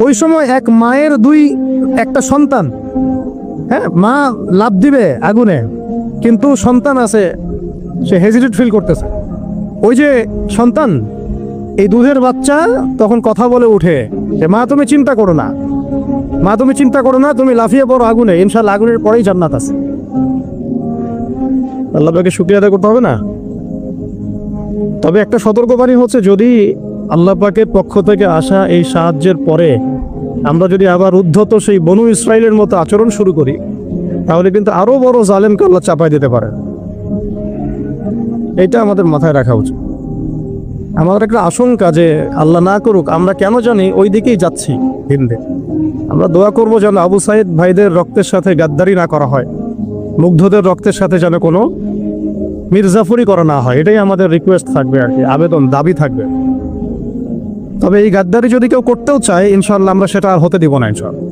ওই সময় এক মায়ের একটা সন্তান, হ্যাঁ, মা লাফ দিবে আগুনে, কিন্তু সন্তান আছে, সে হেজিটেট ফিল করতেছে। ওই যে সন্তান, এই দুধের বাচ্চা তখন কথা বলে উঠে যে মা তুমি চিন্তা করো না, মা তুমি চিন্তা করো না, তুমি লাফিয়ে পড়ো আগুনে, ইনশাআল্লাহ আগুনের পরেই জান্নাত আছে। আল্লাহ পাকে শুকরিয়া আদায় করতে হবে না? তবে একটা সতর্কবাণী হচ্ছে, যদি আল্লাহ পাকের পক্ষ থেকে আসা এই সাহায্যের পরে আমরা যদি আবার উদ্ধত সেই বনু ইসরাইলের মতো আচরণ শুরু করি, তাহলে কিন্তু আরো বড় জালেমকে আল্লাহ চাপাই দিতে পারে। এটা আমাদের মাথায় রাখা উচিত। আমাদের একটা আশঙ্কা যে আল্লাহ না করুক, আমরা কেন জানি ওই দিকেই যাচ্ছি হিন্দে। আমরা দোয়া করবো যেন আবু সাইদ ভাইদের রক্তের সাথে গাদ্দারি না করা হয়, মুগ্ধদের রক্তের সাথে যেন কোনো মির্জাফরি করা না হয়, এটাই আমাদের রিকোয়েস্ট থাকবে আর কি, আবেদন, দাবি থাকবে। তবে এই গাদ্দারি যদি কেউ করতেও চায়, ইনশাআল্লাহ আমরা সেটা আর হতে দিব না ইনশাআল্লাহ।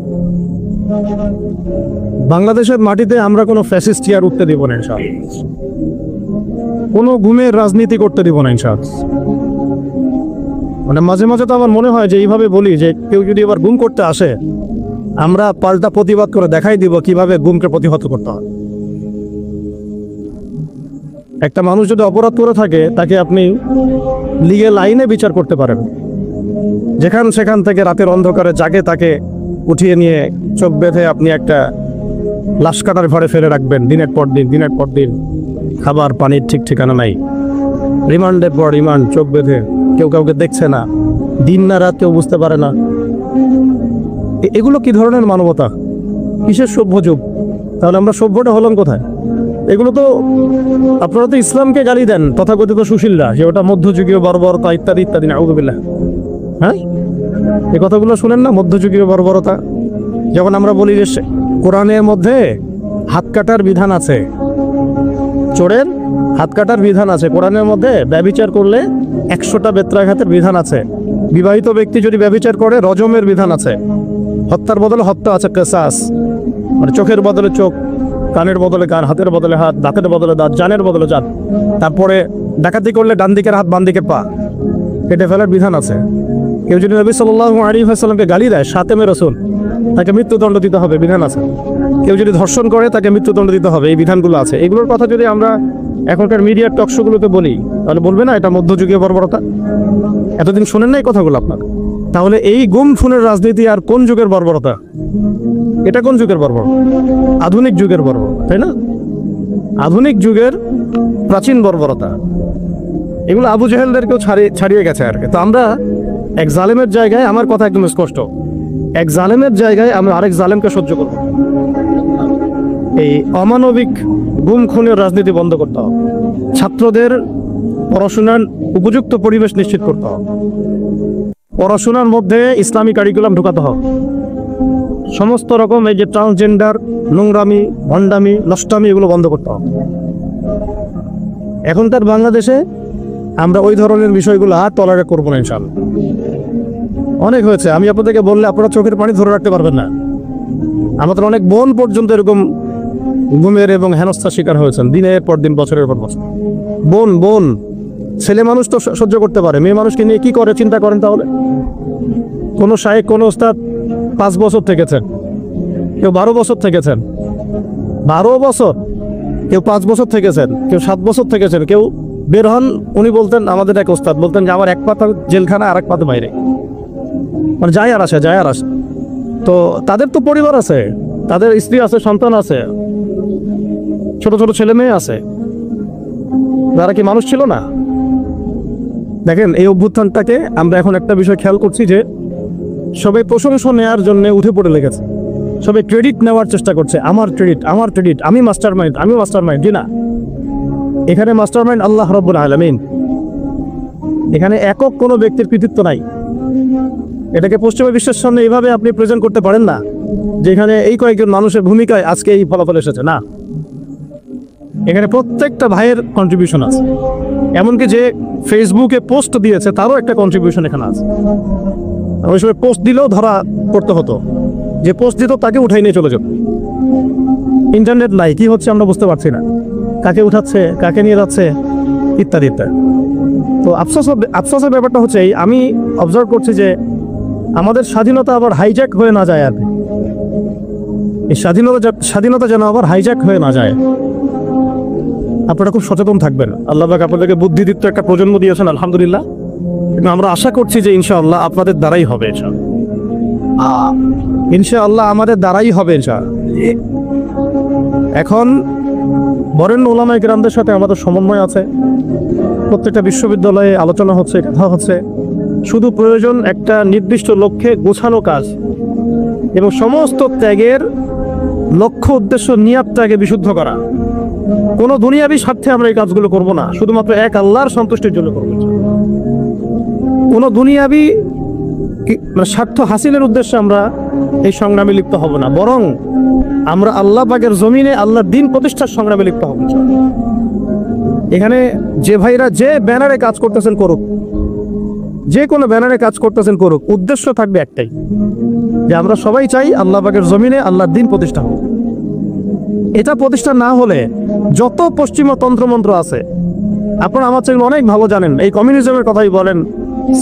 বাংলাদেশের মাটিতে আমরা কোনো ফ্যাসিস্ট আর উঠতে দিব না ইনশাআল্লাহ, কোনো গুমের রাজনীতি করতে দিব না ইনশাআল্লাহ। মানে মাঝে মাঝে তো আমার মনে হয় যে এইভাবে বলি যে কেউ যদি এবার গুম করতে আসে, আমরা পাল্টা প্রতিবাদ করে দেখাই দিব কিভাবে গুমকে প্রতিহত করতে হয়। একটা মানুষ যদি অপরাধ করে থাকে, তাকে আপনি লিগ্যাল আইনে বিচার করতে পারেন। সেখান থেকে রাতের অন্ধকারে জাগে তাকে উঠিয়ে নিয়ে চোখ বেঁধে আপনি একটা লাশ কাটার ঘরে ফেলে রাখবেন দিনের পর দিন, খাবার পানির ঠিক ঠিকানা নাই, রিমান্ডের পর রিমান্ড, চোখ বেঁধে, কেউ কাউকে দেখছে না, দিন না রাত কেউ বুঝতে পারে না। এগুলো কি ধরনের মানবতা? কিসের সভ্য যুগ? তাহলে আমরা সভ্যটা হলাম কোথায়? এগুলো তো আপনারা তো ইসলামকে গালি দেন, তথাকথিত সুশীলরা, যে ওটা মধ্যযুগীয় বর্বরতা ইত্যাদি ইত্যাদি, নাউযুবিল্লাহ। হ্যাঁ, এই কথাগুলো শুনেন না, মধ্যযুগীয় বর্বরতা। যখন আমরা বলি যে কোরআনের মধ্যে হাত কাটার বিধান আছে, চোরের হাত কাটার বিধান আছে কোরআনের মধ্যে, ব্যভিচার করলে 100টা বেত্রাঘাতের বিধান আছে, বিবাহিত ব্যক্তি যদি ব্যভিচার করে রজমের বিধান আছে, হত্যার বদলে হত্যা আছে, কিসাস, মানে চোখের বদলে চোখ, কানের বদলে কান, হাতের বদলে হাত, দাঁতের বদলে দাঁত, জানের বদলে জান। তারপরে ডাকাতি করলে ডান দিকের হাত বাম দিকের পা কেটে ফেলার বিধান আছে। কেউ যদি নবী সাল্লাল্লাহু আলাইহি ওয়াসাল্লামকে গালি দেয়, শাতেমে রাসূল, তাকে মৃত্যুদণ্ড দিতে হবে, বিধান আছে। কেউ যদি ধর্ষণ করে তাকে মৃত্যুদণ্ড দিতে হবে, এই বিধানগুলো আছে। এগুলোর কথা যদি আমরা এখনকার মিডিয়ার টকশোগুলোতে বলি, তাহলে বলবে না এটা মধ্যযুগীয় বর্বরতা? এতদিন শোনেন না এই কথাগুলো আপনার? তাহলে এই গুম খুনের রাজনীতি আর কোন যুগের বর্বরতা? এটা কোন যুগের বর্বরতা? আধুনিক যুগের বর্বরতা, তাই না? আধুনিক যুগের প্রাচীন বর্বরতা। এগুলো আবু জেহেলদেরকেও ছাড়িয়ে গেছে আর কি। তো আমরা এক জালেমের জায়গায়, আমার কথা একদম স্পষ্ট, এক জালেমের জায়গায় আমরা আরেক জালেমকে সহ্য করব। এই অমানবিক গুম খুনের রাজনীতি বন্ধ করতে হবে। ছাত্রদের পড়াশোনার উপযুক্ত পরিবেশ নিশ্চিত করতে হবে। পড়াশোনার মধ্যে ইসলামী কারিকুলাম ঢোকাতে হবে। সমস্ত রকম এই যে ট্রান্সজেন্ডার, নোংরামি, ভণ্ডামি, নষ্টামি, এগুলো বন্ধ করতে হবে। এখন তার বাংলাদেশে আমরা ওই ধরনের বিষয়গুলো আর টলারেট করবো না ইনশাআল্লাহ। অনেক হয়েছে, আমি আপনাদেরকে বললে আপনারা চোখের পানি ধরে রাখতে পারবেন না। আমাদের অনেক বোন পর্যন্ত এরকম গুমের এবং হেনস্থার শিকার হয়েছেন, দিনের পর দিন, বছরের পর বছর। বোন ছেলে মানুষ তো সহ্য করতে পারে, মেয়ে মানুষকে নিয়ে কি করে চিন্তা করেন তাহলে? কোনো শায়েখ, কোনো ওস্তাদ 5 বছর থেকেছেন, কেউ 12 বছর থেকেছেন, 12 বছর, কেউ 5 বছর থেকেছেন, কেউ 7 বছর থেকেছেন। কেউ বের হন, উনি বলতেন, আমাদের এক ওস্তাদ বলতেন যে আমার এক পাতা জেলখানা আর এক পাতা বাইরে, মানে যায় আর আসে। তো তাদের তো পরিবার আছে, তাদের স্ত্রী আছে, সন্তান আছে, ছোট ছোট ছেলে মেয়ে আছে, তারা কি মানুষ ছিল না? দেখেন, এই অভ্যুত্থানটাকে আমরা এখন একটা বিষয় খেয়াল করছি যে সবাই প্রশংসা নেওয়ার জন্য উঠে পড়ে লেগেছে, সবাই ক্রেডিট নেওয়ার চেষ্টা করছে। আমার ক্রেডিট, আমি মাস্টার মাইন্ড। জি না, এখানে মাস্টার মাইন্ড আল্লাহ রাব্বুল আলামিন। এখানে একক কোনো ব্যক্তির কৃতিত্ব নাই। এটাকে পশ্চিমা বিশ্বের সামনে এইভাবে আপনি প্রেজেন্ট করতে পারেন না যে এখানে এই কয়েকজন মানুষের ভূমিকায় আজকে এই ফলাফল এসেছে, না। এখানে প্রত্যেকটা ভাইয়ের কন্ট্রিবিউশন আছে। এমনকি যে ফেসবুকে পোস্ট দিয়েছে তারও একটা কন্ট্রিবিউশন এখানে আছে। ওই সময় পোস্ট দিলেও ধরা করতে হতো, যে পোস্ট দিত তাকে উঠাই নিয়ে চলে যেত। ইন্টারনেট নাই, কি হচ্ছে আমরা বুঝতে পারছি না, কাকে উঠাচ্ছে, কাকে নিয়ে যাচ্ছে, ইত্যাদি ইত্যাদি। তো আফসোসের ব্যাপারটা হচ্ছে, আমি অবজার্ভ করছি যে আমাদের স্বাধীনতা আবার হাইজ্যাক হয়ে না যায়। আর এই স্বাধীনতা যেন আবার হাইজ্যাক হয়ে না যায়, আপনারা খুব সচেতন থাকবেন। আল্লাহ পাক আপনাদেরকে বুদ্ধিদীপ্ত একটা প্রজন্ম দিয়েছেন, আলহামদুলিল্লাহ। কিন্তু আমরা আশা করছি যে ইনশাআল্লাহ আপনাদের দ্বারাই হবে। ইনশাআল্লাহ আমাদের দ্বারাই হবে। এখন বরেণ্য উলামায়ে কেরামদের সাথে আমাদের সমন্বয় আছে, প্রত্যেকটা বিশ্ববিদ্যালয়ে আলোচনা হচ্ছে, কথা হচ্ছে। শুধু প্রয়োজন একটা নির্দিষ্ট লক্ষ্যে গোছানো কাজ এবং সমস্ত ত্যাগের লক্ষ্য উদ্দেশ্য নিয়াতটাকে বিশুদ্ধ করা। কোনো দুনিয়াবি স্বার্থে আমরা এই কাজগুলো করব না, শুধুমাত্র এক আল্লাহর সন্তুষ্টির জন্য করব। কোনো দুনিয়াবি স্বার্থ হাসিলের উদ্দেশ্যে আমরা এই সংগ্রামে লিপ্ত হব না, বরং আমরা আল্লাহ পাকের জমিনে আল্লাহর দ্বীন প্রতিষ্ঠার সংগ্রামে লিপ্ত হব। এখানে যে ভাইরা যে ব্যানারে কাজ করতেছেন করুক, যে কোনো ব্যানারে কাজ করতেছেন করুক, উদ্দেশ্য থাকবে একটাই, যে আমরা সবাই চাই আল্লাহ পাকের জমিনে আল্লাহর দ্বীন প্রতিষ্ঠা হোক। এটা প্রতিষ্ঠা না হলে যত পশ্চিমা তন্ত্রমন্ত্র আছে, আপনারা আমার চাইলে অনেক ভালো জানেন, এই কমিউনিজমের কথাই বলেন,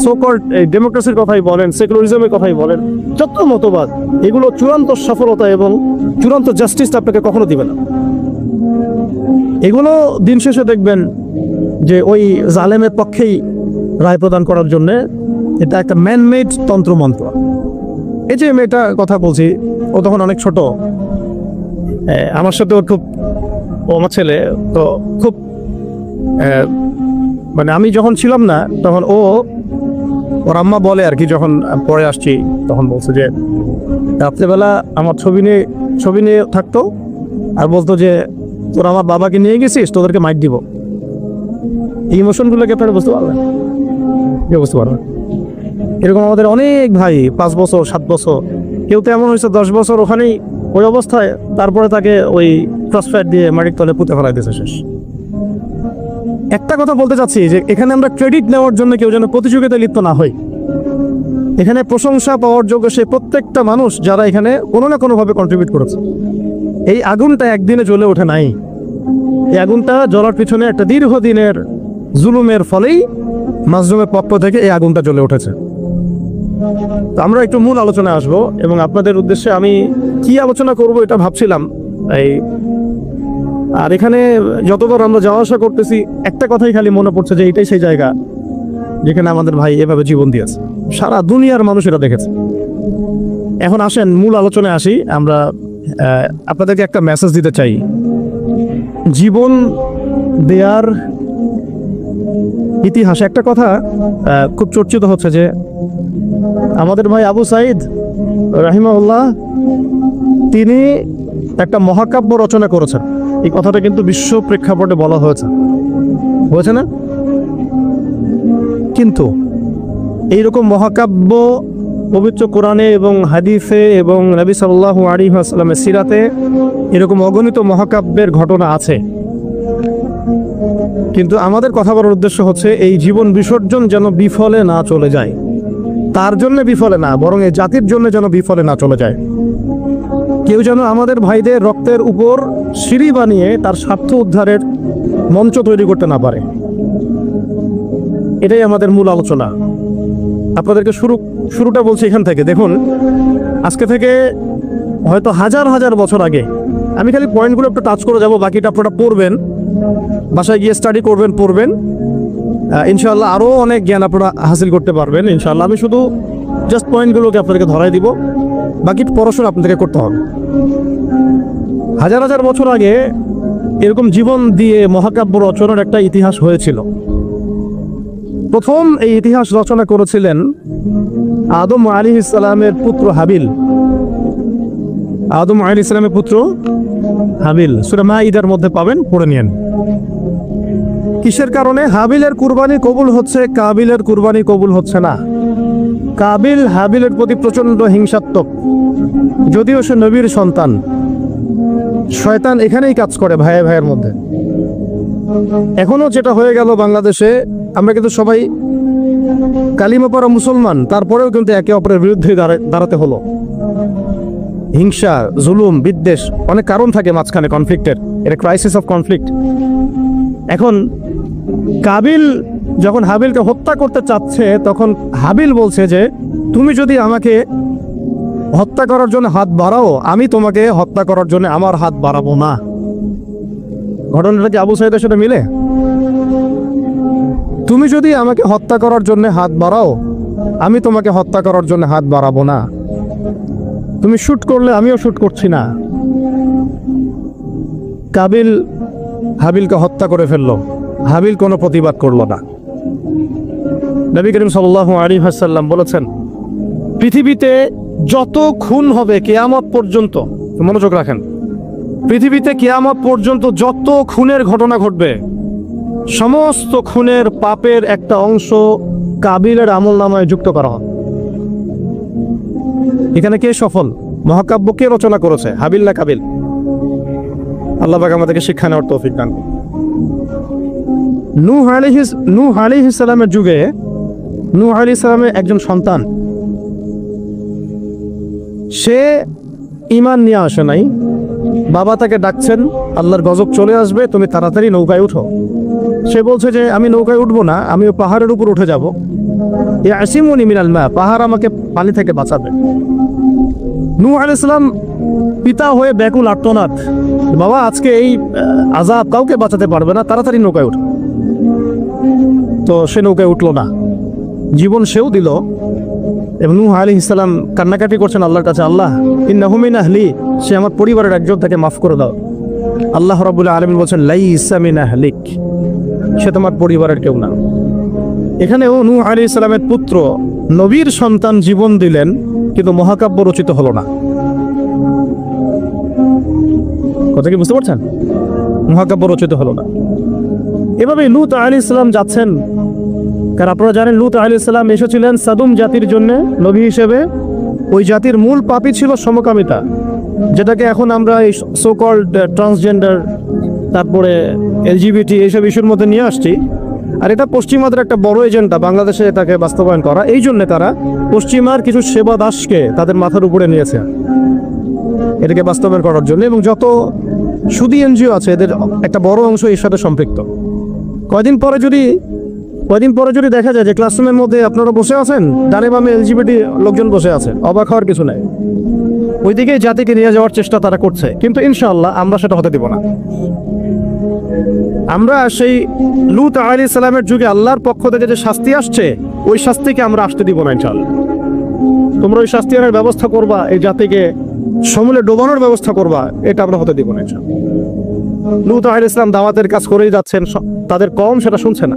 সোকল্ড এই ডেমোক্রেসির কথাই বলেন, সেকুলারিজমের কথাই বলেন, যত মতবাদ, এগুলো চূড়ান্ত সফলতা এবং চূড়ান্ত জাস্টিসটা আপনাকে কখনো দিবে না। এগুলো দিন শেষে দেখবেন যে ওই জালেমের পক্ষেই রায় প্রদান করার জন্য এটা একটা ম্যানমেড তন্ত্রমন্ত্র। এই যে মেয়েটা কথা বলছি, ও তখন অনেক ছোট, আমার সাথে ওর খুব, ও আমার ছেলে তো খুব, মানে আমি যখন ছিলাম না তখন ওর আম্মা বলে আর কি, যখন পরে আসছি তখন বলছে যে রাত্রেবেলা আমার ছবি নিয়ে থাকতো আর বলতো যে তোরা আমার বাবাকে নিয়ে গেছিস, তোদেরকে মাইট দিব। এই ইমোশনগুলোকে আপনারা বুঝতে পারবেন? বুঝতে পারবেন? এরকম আমাদের অনেক ভাই 5 বছর 7 বছর, কেউ তো এমন হয়েছে 10 বছর ওখানেই ওই অবস্থায়, তারপরে তাকে ওই ক্রসফায়ার দিয়ে মাটির তলে পুঁতে ফেলাই দিয়েছে, শেষ। একটা কথা বলতে চাচ্ছি যে এখানে আমরা ক্রেডিট নেওয়ার জন্য কেউ যেন প্রতিযোগিতায় লিপ্ত না হই। এখানে প্রশংসা পাওয়ার যোগ্য সে প্রত্যেকটা মানুষ যারা এখানে কোনো না কোনোভাবে কন্ট্রিবিউট করেছে। এই আগুনটা একদিনে জ্বলে ওঠে নাই, এই আগুনটা জ্বলার পিছনে একটা দীর্ঘদিনের জুলুমের ফলেই মাজলুমের পক্ষ থেকে এই আগুনটা জ্বলে উঠেছে। তো আমরা একটু মূল আলোচনায় আসবো এবং আপনাদের উদ্দেশ্যে আমি কি আলোচনা করব এটা ভাবছিলাম। আর এখানে যতবার আমরা যাওয়া আসা করতেছি, একটা কথাই খালি মনে পড়ছে যে এটাই সেই জায়গা যেখানে আমাদের ভাই এভাবে জীবন দিয়েছে, সারা দুনিয়ার মানুষ এটা দেখেছে। এখন আসেন মূল আলোচনায় আসি। আমরা আপনাদেরকে একটা মেসেজ দিতে চাই। জীবন দেয়ার ইতিহাসে একটা কথা খুব চর্চিত হচ্ছে যে আমাদের ভাই আবু সাঈদ রাহিমাহুল্লাহ তিনি একটা মহাকাব্য রচনা করেছেন। এই কথাটা কিন্তু বিশ্ব প্রেক্ষাপটে বলা হয়েছে না? কিন্তু এইরকম মহাকাব্য পবিত্র কোরআনে এবং হাদিসে এবং নবী সাল্লাল্লাহু আলাইহি ওয়াসাল্লামের সিরাতে এরকম অগণিত মহাকাব্যের ঘটনা আছে। কিন্তু আমাদের কথা বলার উদ্দেশ্য হচ্ছে এই জীবন বিসর্জন যেন বিফলে না চলে যায়, তার জন্য বিফলে না, বরং এই জাতির জন্য যেন বিফলে না চলে যায়। কেউ যেন আমাদের ভাইদের রক্তের উপর সিঁড়ি বানিয়ে তার স্বার্থ উদ্ধারের মঞ্চ তৈরি করতে না পারে। এটাই আমাদের মূল আলোচনা। আপনাদেরকে শুরুটা বলছি এখান থেকে। দেখুন, আজকে থেকে হয়তো হাজার হাজার বছর আগে, আমি খালি পয়েন্টগুলো একটু টাচ করে যাব, বাকিটা আপনারা পড়বেন, বাসায় গিয়ে স্টাডি পড়বেন ইনশাআল্লাহ আরও অনেক জ্ঞান আপনারা হাসিল করতে পারবেন ইনশাআল্লাহ। আমি শুধু জাস্ট পয়েন্টগুলোকে আপনাদেরকে ধরাই দিব, বাকি পড়াশোনা আপনাদেরকে করতে হবে। হাজার হাজার বছর আগে এরকম জীবন দিয়ে মহাকাব্য রচনার একটা ইতিহাস হয়েছিল। প্রথম এই ইতিহাস রচনা করেছিলেন আদম আলাইহিস সালামের পুত্র হাবিল। আদম আলাইহিস সালামের পুত্র হাবিল, সূরা মাঈদার মধ্যে পাবেন, পড়ে নিন। কিসের কারণে হাবিলের কুরবানি কবুল হচ্ছে, কাবিলের কুরবানি কবুল হচ্ছে না? কাবিল হাবিলের প্রতি প্রচন্ড হিংসাত্মক, যদিও সে নবীর সন্তান। শয়তান এখানেই কাজ করে ভাইয়ের মধ্যে। এখনো যেটা হয়ে গেল বাংলাদেশে, আমরা কিন্তু সবাই কালিমা পড়া মুসলমান, তারপরেও কিন্তু একে অপরের বিরুদ্ধে দাঁড়াতে হলো। হিংসা, জুলুম, বিদ্বেষ, অনেক কারণ থাকে মাঝখানে কনফ্লিক্টের, এটা ক্রাইসিস অফ কনফ্লিক্ট। এখন কাবিল যখন হাবিলকে হত্যা করতে চাচ্ছে তখন হাবিল বলছে যে তুমি যদি আমাকে হত্যা করার জন্য হাত বাড়াও, আমি তোমাকে হত্যা করার জন্য আমার হাত বাড়াবো না। ঘটনাটা কি আবু সাইদের সাথে মিলে? তুমি যদি আমাকে হত্যা করার জন্য হাত বাড়াও, আমি তোমাকে হত্যা করার জন্য হাত বাড়াবো না। তুমি শুট করলে আমিও শুট করছি না। কাবিল হাবিলকে হত্যা করে ফেললো। হাবিল কোনো প্রতিবাদ করলো না। নবী করিম সাল্লাল্লাহু আলাইহি ওয়াসাল্লাম বলেছেন, পৃথিবীতে যত খুন হবে কিয়ামত পর্যন্ত, মনোযোগ রাখেন, পৃথিবীতে কিয়ামত পর্যন্ত যত খুনের ঘটনা ঘটবে, সমস্ত খুনের পাপের একটা অংশ কাবিলের আমলনামায় যুক্ত করা হবে। এখানে কে সফল? মহাকাব্য কে রচনা করেছে? হাবিল না কাবিল? আল্লাহ পাক আমাদেরকে শিক্ষা নেওয়ার তৌফিক দান করুন। নূহ আলাইহিস সালামের যুগে নূহ আলাইহিস সালামের একজন সন্তান, সে ঈমান নিয়ে আসে নাই। বাবা তাকে ডাকছেন, আল্লাহর গজব চলে আসবে, তুমি তাড়াতাড়ি নৌকায় উঠো। সে বলছে যে আমি নৌকায় উঠবো না, আমি পাহাড়ের উপর উঠে যাব। ইয়াসিমুনি মিনাল মা, পাহাড় আমাকে পানি থেকে বাঁচাবে। নূহ আলাইহিস সালাম পিতা হয়ে ব্যাকুল আর্তনাদ, বাবা আজকে এই আযাব কাউকে বাঁচাতে পারবে না, তাড়াতাড়ি নৌকায় উঠো। তো সে নৌকায় উঠলো না, জীবন সেও দিল। এবং নূহ আলাইহিস সালাম কান্নাকাটি করছেন আল্লাহর কাছে, আল্লাহ ইন্নাহু মিন আহলি, সে আমার পরিবারের একজন, তাকে মাফ করে দাও। আল্লাহ রাব্বুল আলামিন বলেন লাইসা মিন আহলিক, সে তোমার পরিবারের কেউ না। এখানেও নূহ আলাইহিস সালামের পুত্র নবীর সন্তান জীবন দিলেন, কিন্তু মহাকাব্য রচিত হলো না। কথা কি বুঝতে পারছেন? মহাকাব্য রচিত হলো না। এভাবে লূত আলাইহিস সালাম যাচ্ছেন, কারণ আপনারা জানেন লূত আলাইহিস সালাম এসেছিলেন সাদুম জাতির জন্য নবী হিসেবে। ওই জাতির মূল পাপই ছিল সমকামিতা, যেটাকে এখন আমরা এই সো কল্ড ট্রান্সজেন্ডার, তারপরে এলজিবিটি এইসব ইস্যুর মধ্যে নিয়ে আসছি। আর এটা পশ্চিমাদের একটা বড় এজেন্ডা, বাংলাদেশে এটাকে বাস্তবায়ন করা। এই জন্যে তারা পশ্চিমার কিছু সেবা দাসকে তাদের মাথার উপরে নিয়েছে এটাকে বাস্তবায়ন করার জন্য। এবং যত সুদী এনজিও আছে এদের একটা বড় অংশ এর সাথে সম্পৃক্ত। কয়দিন পরে যদি দেখা যায় যে ক্লাসরুমের মধ্যে আপনারা বসে আছেন, ডানে বামে এলজিবিটি লোকজন বসে আছে, অবাক হওয়ার কিছু নাই। ওইদিকে জাতিকে নিয়ে যাওয়ার চেষ্টা তারা করছে, কিন্তু ইনশাআল্লাহ আমরা সেটা হতে দিব না। আমরা সেই লূত আলাইহিস সালামের যুগে আল্লাহর পক্ষ থেকে যে শাস্তি আসছে, ওই শাস্তিকে আমরা আসতে দিব না ইনশাআল্লাহ। তোমরা ওই শাস্তি আনার ব্যবস্থা করবা, এই জাতিকে সমূলে ডোবানোর ব্যবস্থা করবা, এটা আমরা হতে দিব না ইনশাআল্লাহ। লূত আলাইহিস সালাম দাওয়াতের কাজ করেই যাচ্ছেন, তাদের কম সেটা শুনছে না।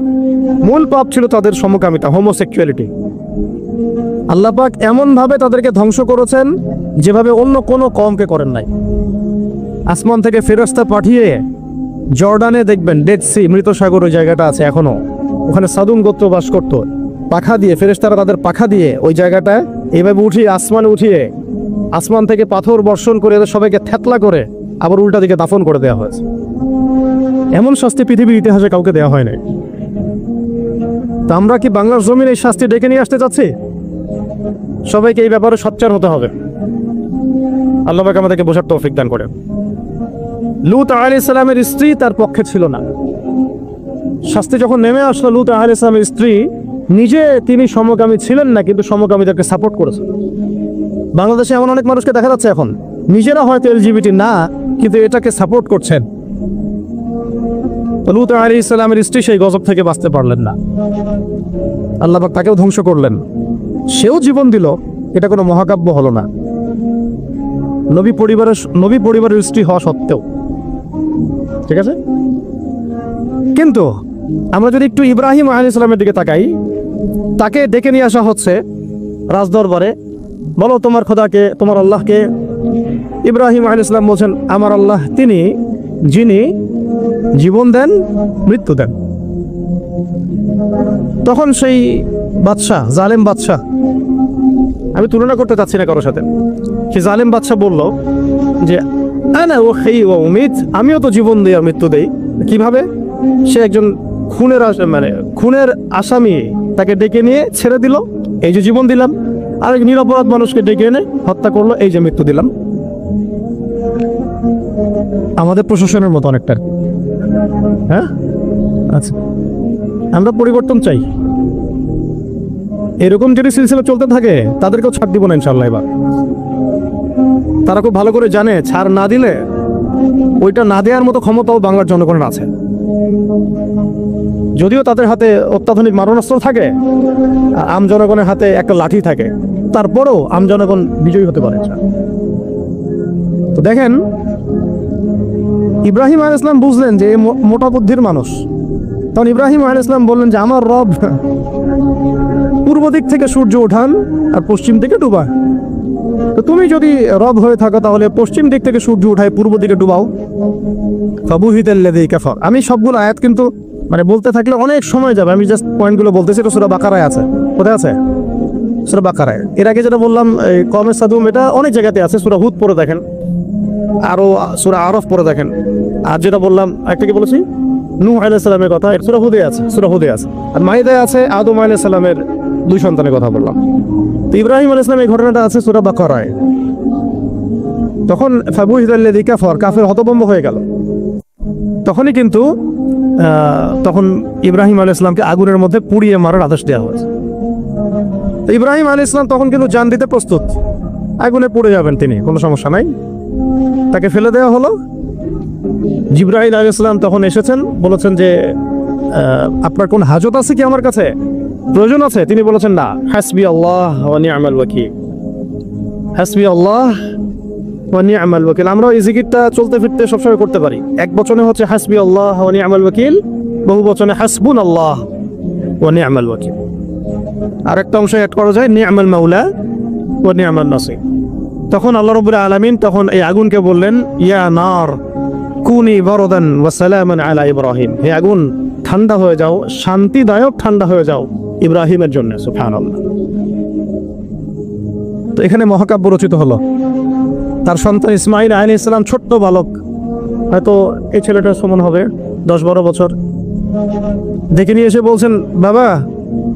মূল পাপ ছিল তাদের সমকামিতা, হোমোসেক্সুয়ালিটি। আল্লাহ পাক এমন ভাবে তাদেরকে ধ্বংস করেছেন যেভাবে অন্য কোনো কওমকে করেন নাই। আসমান থেকে ফেরেশতা পাঠিয়ে, জর্ডানে দেখবেন ডেড সি, মৃত সাগর ওই জায়গাটা আছে এখনো, ওখানে সাদুম গোত্র বাস করত। পাখা দিয়ে ফেরেশতারা তাদের পাখা দিয়ে ওই জায়গাটায় এইভাবে উঠিয়ে আসমানে উঠিয়ে আসমান থেকে পাথর বর্ষণ করে এদের সবাইকে থেতলা করে আবার উল্টা দিকে দাফন করে দেওয়া হয়েছে। এমন শাস্তি পৃথিবীর ইতিহাসে কাউকে দেওয়া হয় নাই। তা আমরা কি বাংলার জমিন এই শাস্তি ডেকে নিয়ে আসতে চাচ্ছি? সবাইকে এই ব্যাপারে সোচ্চার হতে হবে। আল্লাহ পাক আমাদেরকে বোঝার তৌফিক দান করেন। লূত আলাইহিস সালামের স্ত্রী তার পক্ষে ছিল না। শাস্তি যখন নেমে আসলো, লূত আলাইহিস সালামের স্ত্রী নিজে, তিনি সমকামী ছিলেন না, কিন্তু সমকামীদেরকে সাপোর্ট করেছেন। বাংলাদেশে এমন অনেক মানুষকে দেখা যাচ্ছে এখন, নিজেরা হয়তো এলজিবিটি না, কিন্তু এটাকে সাপোর্ট করছেন। লূত আলাইহিস সালামের স্ত্রী সেই গজব থেকে বাঁচতে পারলেন না, আল্লাহ পাক তাকেও ধ্বংস করলেন। সেও জীবন দিল, এটা কোনো মহাকাব্য হলো না, নবী পরিবারের স্ত্রী হওয়া সত্ত্বেও। ঠিক আছে? কিন্তু আমরা যদি একটু ইব্রাহিম আলাইহিস সালামের দিকে তাকাই, তাকে ডেকে নিয়ে আসা হচ্ছে রাজদরবারে, বলো তোমার খোদাকে, তোমার আল্লাহকে। ইব্রাহিম আলাইহিস সালাম বলছেন, আমার আল্লাহ তিনি যিনি জীবন দেন, মৃত্যু দেন। তখন সেই বাদশাহ, জালেম বাদশাহ, আমি তুলনা করতে চাচ্ছি না কারোর সাথে, সেই জালেম বাদশাহ বলল যে আনা উহয়ি ওয়া উমীত, আমিও তো জীবন দিই আর মৃত্যু দেই। কিভাবে? সে একজন খুনের আসামি, তাকে ডেকে নিয়ে ছেড়ে দিল, এই যে জীবন দিলাম। আর এক নিরপরাধ মানুষকে ডেকে এনে হত্যা করলো, এই যে মৃত্যু দিলাম। আমাদের প্রশাসনের মতো অনেকটা। হ্যাঁ, আচ্ছা, আমরা পরিবর্তন চাই। এরকম যদি সিলসিলা চলতে থাকে তাদেরকেও ছাড় দিব না ইনশাল্লাহ। এবার তারা খুব ভালো করে জানে ছাড় না দিলে ওইটা না দেওয়ার মতো ক্ষমতাও বাংলার জনগণের আছে। যদিও তাদের হাতে অত্যাধুনিক মারণাস্ত্র থাকে, আম জনগণের হাতে একটা লাঠি থাকে, তারপরেও আম জনগণ বিজয়ী হতে পারে। তো দেখেন, ইব্রাহিম আলাইহিস সালাম বুঝলেন যে মোটা বুদ্ধির মানুষ। তখন ইব্রাহিম আলাইহিস সালাম বললেন যে আমার রব পূর্ব দিক থেকে সূর্য ওঠান আর পশ্চিম দিকে ডুবায়। তো তুমি যদি রব হয়ে থাকো তাহলে পশ্চিম দিক থেকে সূর্য উঠায় পূর্ব দিকে ডুবাও। ফাবুহিতাল্লাযী কাফার। আমি সবগুলো আয়াত কিন্তু মানে বলতে থাকলে অনেক সময় যাবে, আমি জাস্ট পয়েন্টগুলো বলতেছি। এটা সূরা বাকারায় আছে। কোথায় আছে? সূরা বাকারায়। এর আগে যেটা বললাম এই কওমে সাদুম, এটা অনেক জায়গাতে আছে। সূরা হুদ পড়ে দেখেন, আরো সূরা আরফ পড়ে দেখেন। আর যেটা বললাম একটা কি বলেছি, নূহ আলাইহিস সালামের কথা, সূরা হুদে আছে, সূরা হুদে আছে। আর মাইদায় আছে আদম আলাইহিস সালামের 2 সন্তানের কথা বললাম। তো ইব্রাহিম আলাইহিস সালাম এই ঘটনাটা আছে সূরা বাকারায়। তখন ফাবুহিতাল্লাযী কাফার, কাফের হতভম্ব হয়ে গেল। তখনই কিন্তু তখন ইব্রাহিম আলাইহিস সালামকে আগুনের মধ্যে পুড়িয়ে মারার আদেশ দেওয়া হয়েছে। তো ইব্রাহিম আলাইহিস সালাম তখন কিন্তু জান দিতে প্রস্তুত, আগুনে পুড়ে যাবেন তিনি, কোনো সমস্যা নাই। তাকে ফেলে দেওয়া হলো। জিবরাইল আলাইহিস সালাম তখন এসেছেন, বলেছেন যে আপনার কোন হাজত আছে কি আমার কাছে, প্রয়োজন আছে? তিনি বলেছেন না, হাসবি আল্লাহ ওয়া নি'মাল ওয়াকিল, হাসবি আল্লাহ ওয়া নি'মাল ওয়াকিল। আমরা এই জিকিরটা চলতে ফিরতে সবসময় করতে পারি। এক বচনে হচ্ছে হাসবি আল্লাহ ওয়া নি'মাল ওয়াকিল, বহু বচনে হাসবুন আল্লাহ ওয়া নি'মাল ওয়াকিল। আর একটা অংশ অ্যাড করা যায় নি'মাল মাওলা ওয়া নি'মান নাসির। তখন আল্লাহ রাব্বুল আলামিন তখন এই আগুনকে বললেন, ইয়া নার কুনি বারদান ওয়া সালামান আলা ইব্রাহিম, হে আগুন ঠান্ডা হয়ে যাও, শান্তিদায়ক ঠান্ডা হয়ে যাও ইব্রাহিমের জন্য। সুবহানাল্লাহ। তো এখানে মহাকাব্য রচিত হলো। তার সন্তান ইসমাঈল আলাইহিস সালাম ছোট্ট বালক, হয়তো এই ছেলেটার সমান হবে 10-12 বছর, দেখে নিয়ে এসে বলছেন, বাবা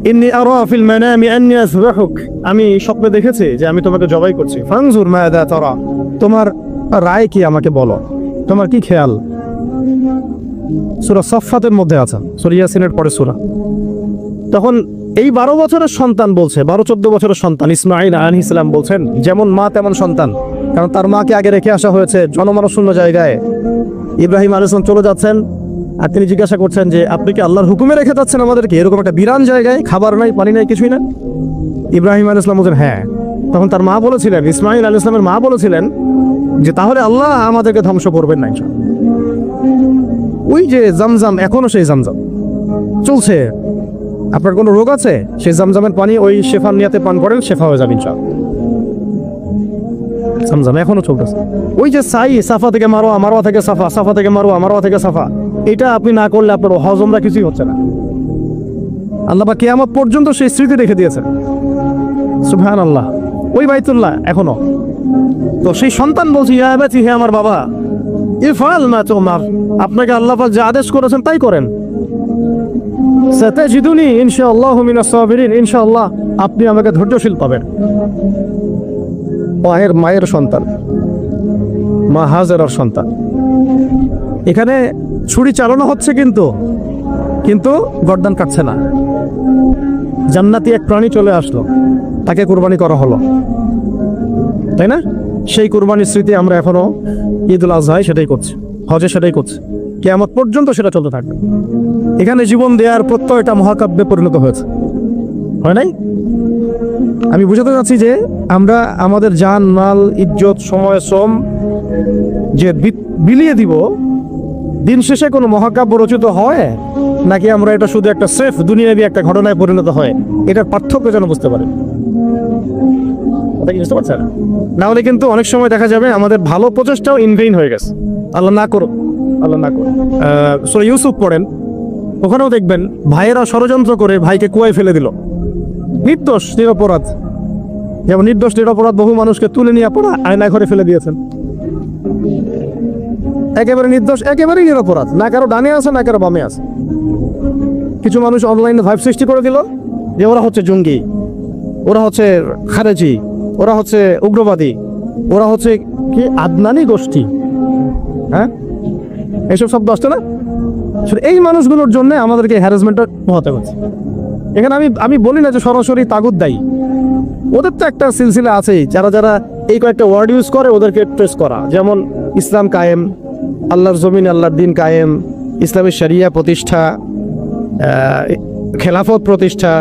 ইন্নী আরা ফিল মানামি আন্নী আযবাহুক, আমি স্বপ্নে দেখেছি যে আমি তোমাকে জবাই করছি। ফানজুর মাযা তারা, তোমার রায় কি আমাকে বলো, তোমার কি খেয়াল? সূরা সাফফাতের মধ্যে আছে, সূরা ইয়াসিনের পরে সূরা। তখন এই 12 বছরের সন্তান বলছে, 12-14 বছরের সন্তান ইসমাঈল আলাইহিস সালাম বলছেন, যেমন মা তেমন সন্তান। কারণ তার মাকে আগে রেখে আসা হয়েছে জনমানবশূন্য জায়গায়। ইব্রাহিম আলাইহিস সালাম চলে যাচ্ছেন, আর তিনি জিজ্ঞাসা করছেন যে আপনি কি আল্লাহর হুকুমে রেখে যাচ্ছেন আমাদেরকে এরকম একটা বিরান জায়গায়, খাবার নাই, পানি নাই, কিছুই না? ইব্রাহিম আলাইহিস সালাম বলছেন হ্যাঁ। তখন তার মা বলেছিলেন, ইসমাঈল আলাইহিস সালামের মা বলেছিলেন যে তাহলে আল্লাহ আমাদেরকে ধ্বংস করবেন না ইনশাআল্লাহ। ওই যে জামজাম, এখনো সেই জামজাম চলছে। আপনার কোনো রোগ আছে, সেই জামজামের পানি ওই শেফার নিয়াতে পান করেন, শেফা হয়ে যাবে ইনশাআল্লাহ। জামজাম এখনো চলতেছে। ওই যে সাই, সাফা থেকে মারোয়া, মারোয়া থেকে সাফা, সাফা থেকে মারোয়া, মারোয়া থেকে সাফা, এটা আপনি না করলে আপনার হজমরা কিছুই হচ্ছে না। আল্লাহ পাক কিয়ামত পর্যন্ত সেই স্মৃতি রেখে দিয়েছেন। সুবহানাল্লাহ। ওই বাইতুল্লাহ এখনো। তো সেই সন্তান বলছে, ইয়া আবাতি, হে আমার বাবা, ইফআল মা তুমার, আপনাকে আল্লাহ পাক যা আদেশ করেছেন তাই করেন। সাতাজিদুনি ইনশাআল্লাহু মিনাস সাবিরিন, ইনশাআল্লাহ আপনি আমাকে ধৈর্যশীল পাবেন। মায়ের সন্তান, মা হাজেরার সন্তান। এখানে ছুরি চালানো হচ্ছে কিন্তু গর্দান কাটছে না। জান্নাতি এক প্রাণী চলে আসলো, তাকে কুরবানি করা হলো, তাই না? সেই কুরবানির স্মৃতি আমরা এখনো ঈদুল আজহায় সেটাই করছি, হজে সেটাই করছি, কিয়ামত পর্যন্ত সেটা চলতে থাকবে। এখানে জীবন দেওয়ার প্রত্যয়টা মহাকাব্যে পরিণত হয়েছে, হয় নাই? আমি বুঝাতে চাচ্ছি যে আমরা আমাদের জান, মাল, ইজ্জত, সময়, শ্রম যে বিলিয়ে দিব, দিন শেষে কোনো মহাকাব্য রচিত হয় নাকি আমরা এটা শুধু একটা সেফ দুনিয়াবি একটা ঘটনায় পরিণত হয়, এটার পার্থক্য যেন বুঝতে পারে। বুঝতে পারছেন? না হলে কিন্তু অনেক সময় দেখা যাবে আমাদের ভালো প্রচেষ্টাও ইনভেইন হয়ে গেছে। আল্লাহ না করুক, আল্লাহ না করুক। সূরা ইউসুফ পড়েন, ওখানেও দেখবেন ভাইয়েরা ষড়যন্ত্র করে ভাইকে কুয়ায় ফেলে দিল। নির্দোষ নিরপরাধ, যেমন নির্দোষ নিরপরাধ বহু মানুষকে তুলে নিয়ে পড়া আয়না ঘরে ফেলে দিয়েছেন। একেবারে নির্দোষ, একেবারেই নিরপরাধ, না কারো ডানে আছে না কারো বামে আছে। কিছু মানুষ অনলাইনে ভাইব সৃষ্টি করে দিল যে ওরা হচ্ছে জঙ্গি, ওরা হচ্ছে খারেজি, ওরা হচ্ছে উগ্রবাদী, ওরা হচ্ছে কি আদনানি গোষ্ঠী। হ্যাঁ, এসব শব্দ আসছে না? এই মানুষগুলোর জন্য আমাদেরকে হ্যারাসমেন্টটা পোহাতে হচ্ছে। এখানে আমি বলি না যে সরাসরি তাগুত দায়ী, ওদের তো একটা সিলসিলা আছেই, যারা যারা এই কয়েকটা ওয়ার্ড ইউজ করে ওদেরকে ট্রেস করা, যেমন ইসলাম কায়েম, আল্লাহর জমিন আল্লাহর দিন কায়েম, ইসলামের শরিয়া প্রতিষ্ঠা, খেলাফত প্রতিষ্ঠা,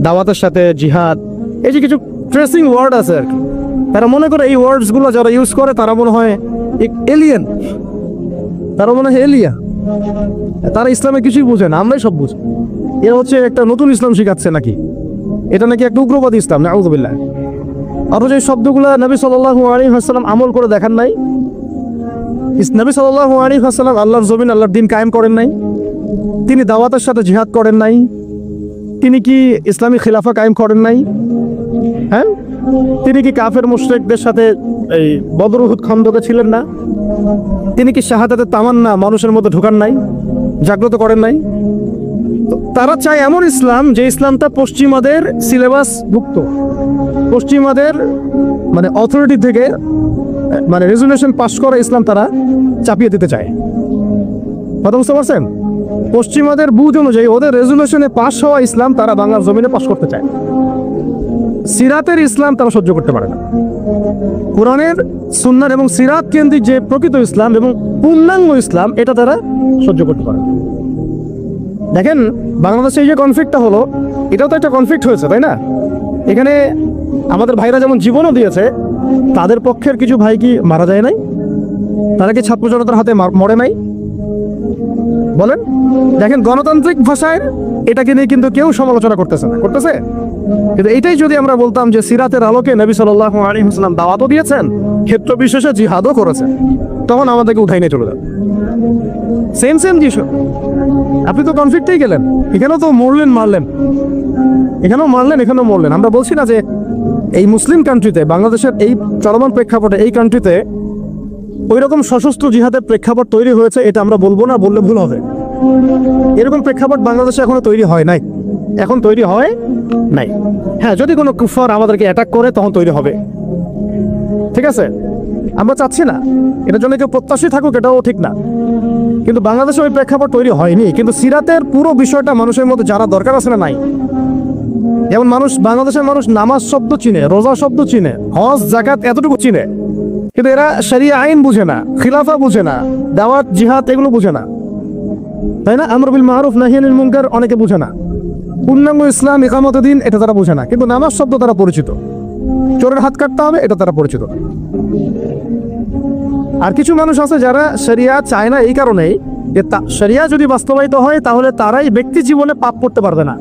দাওয়াতের সাথে জিহাদ, এই যে কিছু ট্রেসিং ওয়ার্ড আছে আর কি। তারা মনে করে এই ওয়ার্ডসগুলো যারা ইউজ করে তারা মনে হয় এলিয়েন, তারা মনে হয় এলিয়া, তারা ইসলামে কিছুই বুঝে না, আমরাই সব বুঝি। এরা হচ্ছে একটা নতুন ইসলাম শিখাচ্ছে নাকি, এটা নাকি একটা উগ্রবাদী ইসলাম, নাউযুবিল্লাহ। অথচ এই শব্দগুলো নবী সাল্লাল্লাহু আলাইহি ওয়াসাল্লাম আমল করে দেখান নাই। নবী সাল্লাল্লাহু আলাইহি ওয়াসাল্লাম আল্লাহর জমিন আল্লাহর দিন কায়েম করেন নাই, তিনি দাওয়াতের সাথে জিহাদ করেন নাই, তিনি কি ইসলামী খিলাফা কায়েম করেন নাই? হ্যাঁ, তিনি কি কাফের মুশরিকদের সাথে এই বদর উহুদ খন্দকে ছিলেন না? তিনি কি শাহাদাতের তামান্না মানুষের মধ্যে ঢোকান নাই, জাগ্রত করেন নাই? তারা চায় এমন ইসলাম যে ইসলামটা পশ্চিমাদের সিলেবাস ভুক্ত, পশ্চিমাদের মানে অথরিটি থেকে মানে রেজুলেশন পাস করা ইসলাম তারা চাপিয়ে দিতে চায়। কথা বুঝতে পারছেন? পশ্চিমাদের বুঝ অনুযায়ী ওদের রেজুলেশনে পাস হওয়া ইসলাম তারা বাংলার জমিনে পাস করতে চায়। সিরাতের ইসলাম তারা সহ্য করতে পারে না। কোরআনের, সুন্নাহর এবং সিরাত কেন্দ্রিক যে প্রকৃত ইসলাম এবং পূর্ণাঙ্গ ইসলাম, এটা তারা সহ্য করতে পারে না। দেখেন বাংলাদেশে এই যে কনফ্লিক্টটা হলো, এটাও তো একটা কনফ্লিক্ট হয়েছে, তাই না? এখানে আমাদের ভাইরা যেমন জীবনও দিয়েছে, তাদের পক্ষের কিছু ভাই কি মারা যায় নাই? তারা কি ছাত্র জনতার হাতে মরে নাই? বলেন। দেখেন গণতান্ত্রিক ভাষায় এটাকে নিয়ে কিন্তু কেউ সমালোচনা করতেছে না, করতেছে? কিন্তু এটাই যদি আমরা বলতাম যে সিরাতের আলোকে নবী সাল্লাল্লাহু আলাইহি ওয়াসাল্লাম দাওয়াতও দিয়েছেন, ক্ষেত্র বিশেষে জিহাদও করেছেন, তখন আমাদেরকে উঠাই নিয়ে চলে যাবে। সেম সেম জিনিস। আপনি তো কনফ্লিক্টেই গেলেন, এখানেও তো মরলেন মারলেন, এখানেও মারলেন এখানেও মরলেন। আমরা বলছি না যে এই মুসলিম কান্ট্রিতে, বাংলাদেশের এই চলমান প্রেক্ষাপটে, এই কান্ট্রিতে ওই রকম সশস্ত্র জিহাদের প্রেক্ষাপট তৈরি হয়েছে, এটা আমরা বলবো না, বললে ভুল হবে। এরকম প্রেক্ষাপট বাংলাদেশে এখনো তৈরি হয় নাই, এখন তৈরি হয় নাই। হ্যাঁ, যদি কোনো কুফার আমাদেরকে অ্যাটাক করে তখন তৈরি হবে, ঠিক আছে? আমরা চাচ্ছি না এটার জন্য কেউ প্রত্যাশী থাকুক, এটাও ঠিক না, কিন্তু বাংলাদেশে ওই প্রেক্ষাপট তৈরি হয়নি। কিন্তু সিরাতের পুরো বিষয়টা মানুষের মধ্যে জানা দরকার আছে না নাই? যেমন মানুষ, বাংলাদেশের মানুষ নামাজ শব্দ চিনে, রোজা শব্দ চিনে, হজ যাকাত এতটুকু চিনে, কিন্তু এরা শরিয়া আইন বুঝে না, খিলাফা বুঝে না, দাওয়াত জিহাদ এগুলো বুঝে না, তাই না? আমর বিল মারুফ নাহি আনিল মুনকার অনেকে বুঝে না, পূর্ণাঙ্গ ইসলাম ইকামত দিন এটা তারা বুঝে না, কিন্তু নামাজ শব্দ তারা পরিচিত, চোরের হাত কাটতে হবে এটা তারা পরিচিত। আর কিছু মানুষ আছে যারা শরিয়া চায় না এই কারণেই যে শরিয়া যদি বাস্তবায়িত হয় তাহলে তারাই ব্যক্তি জীবনে পাপ করতে পারবে না,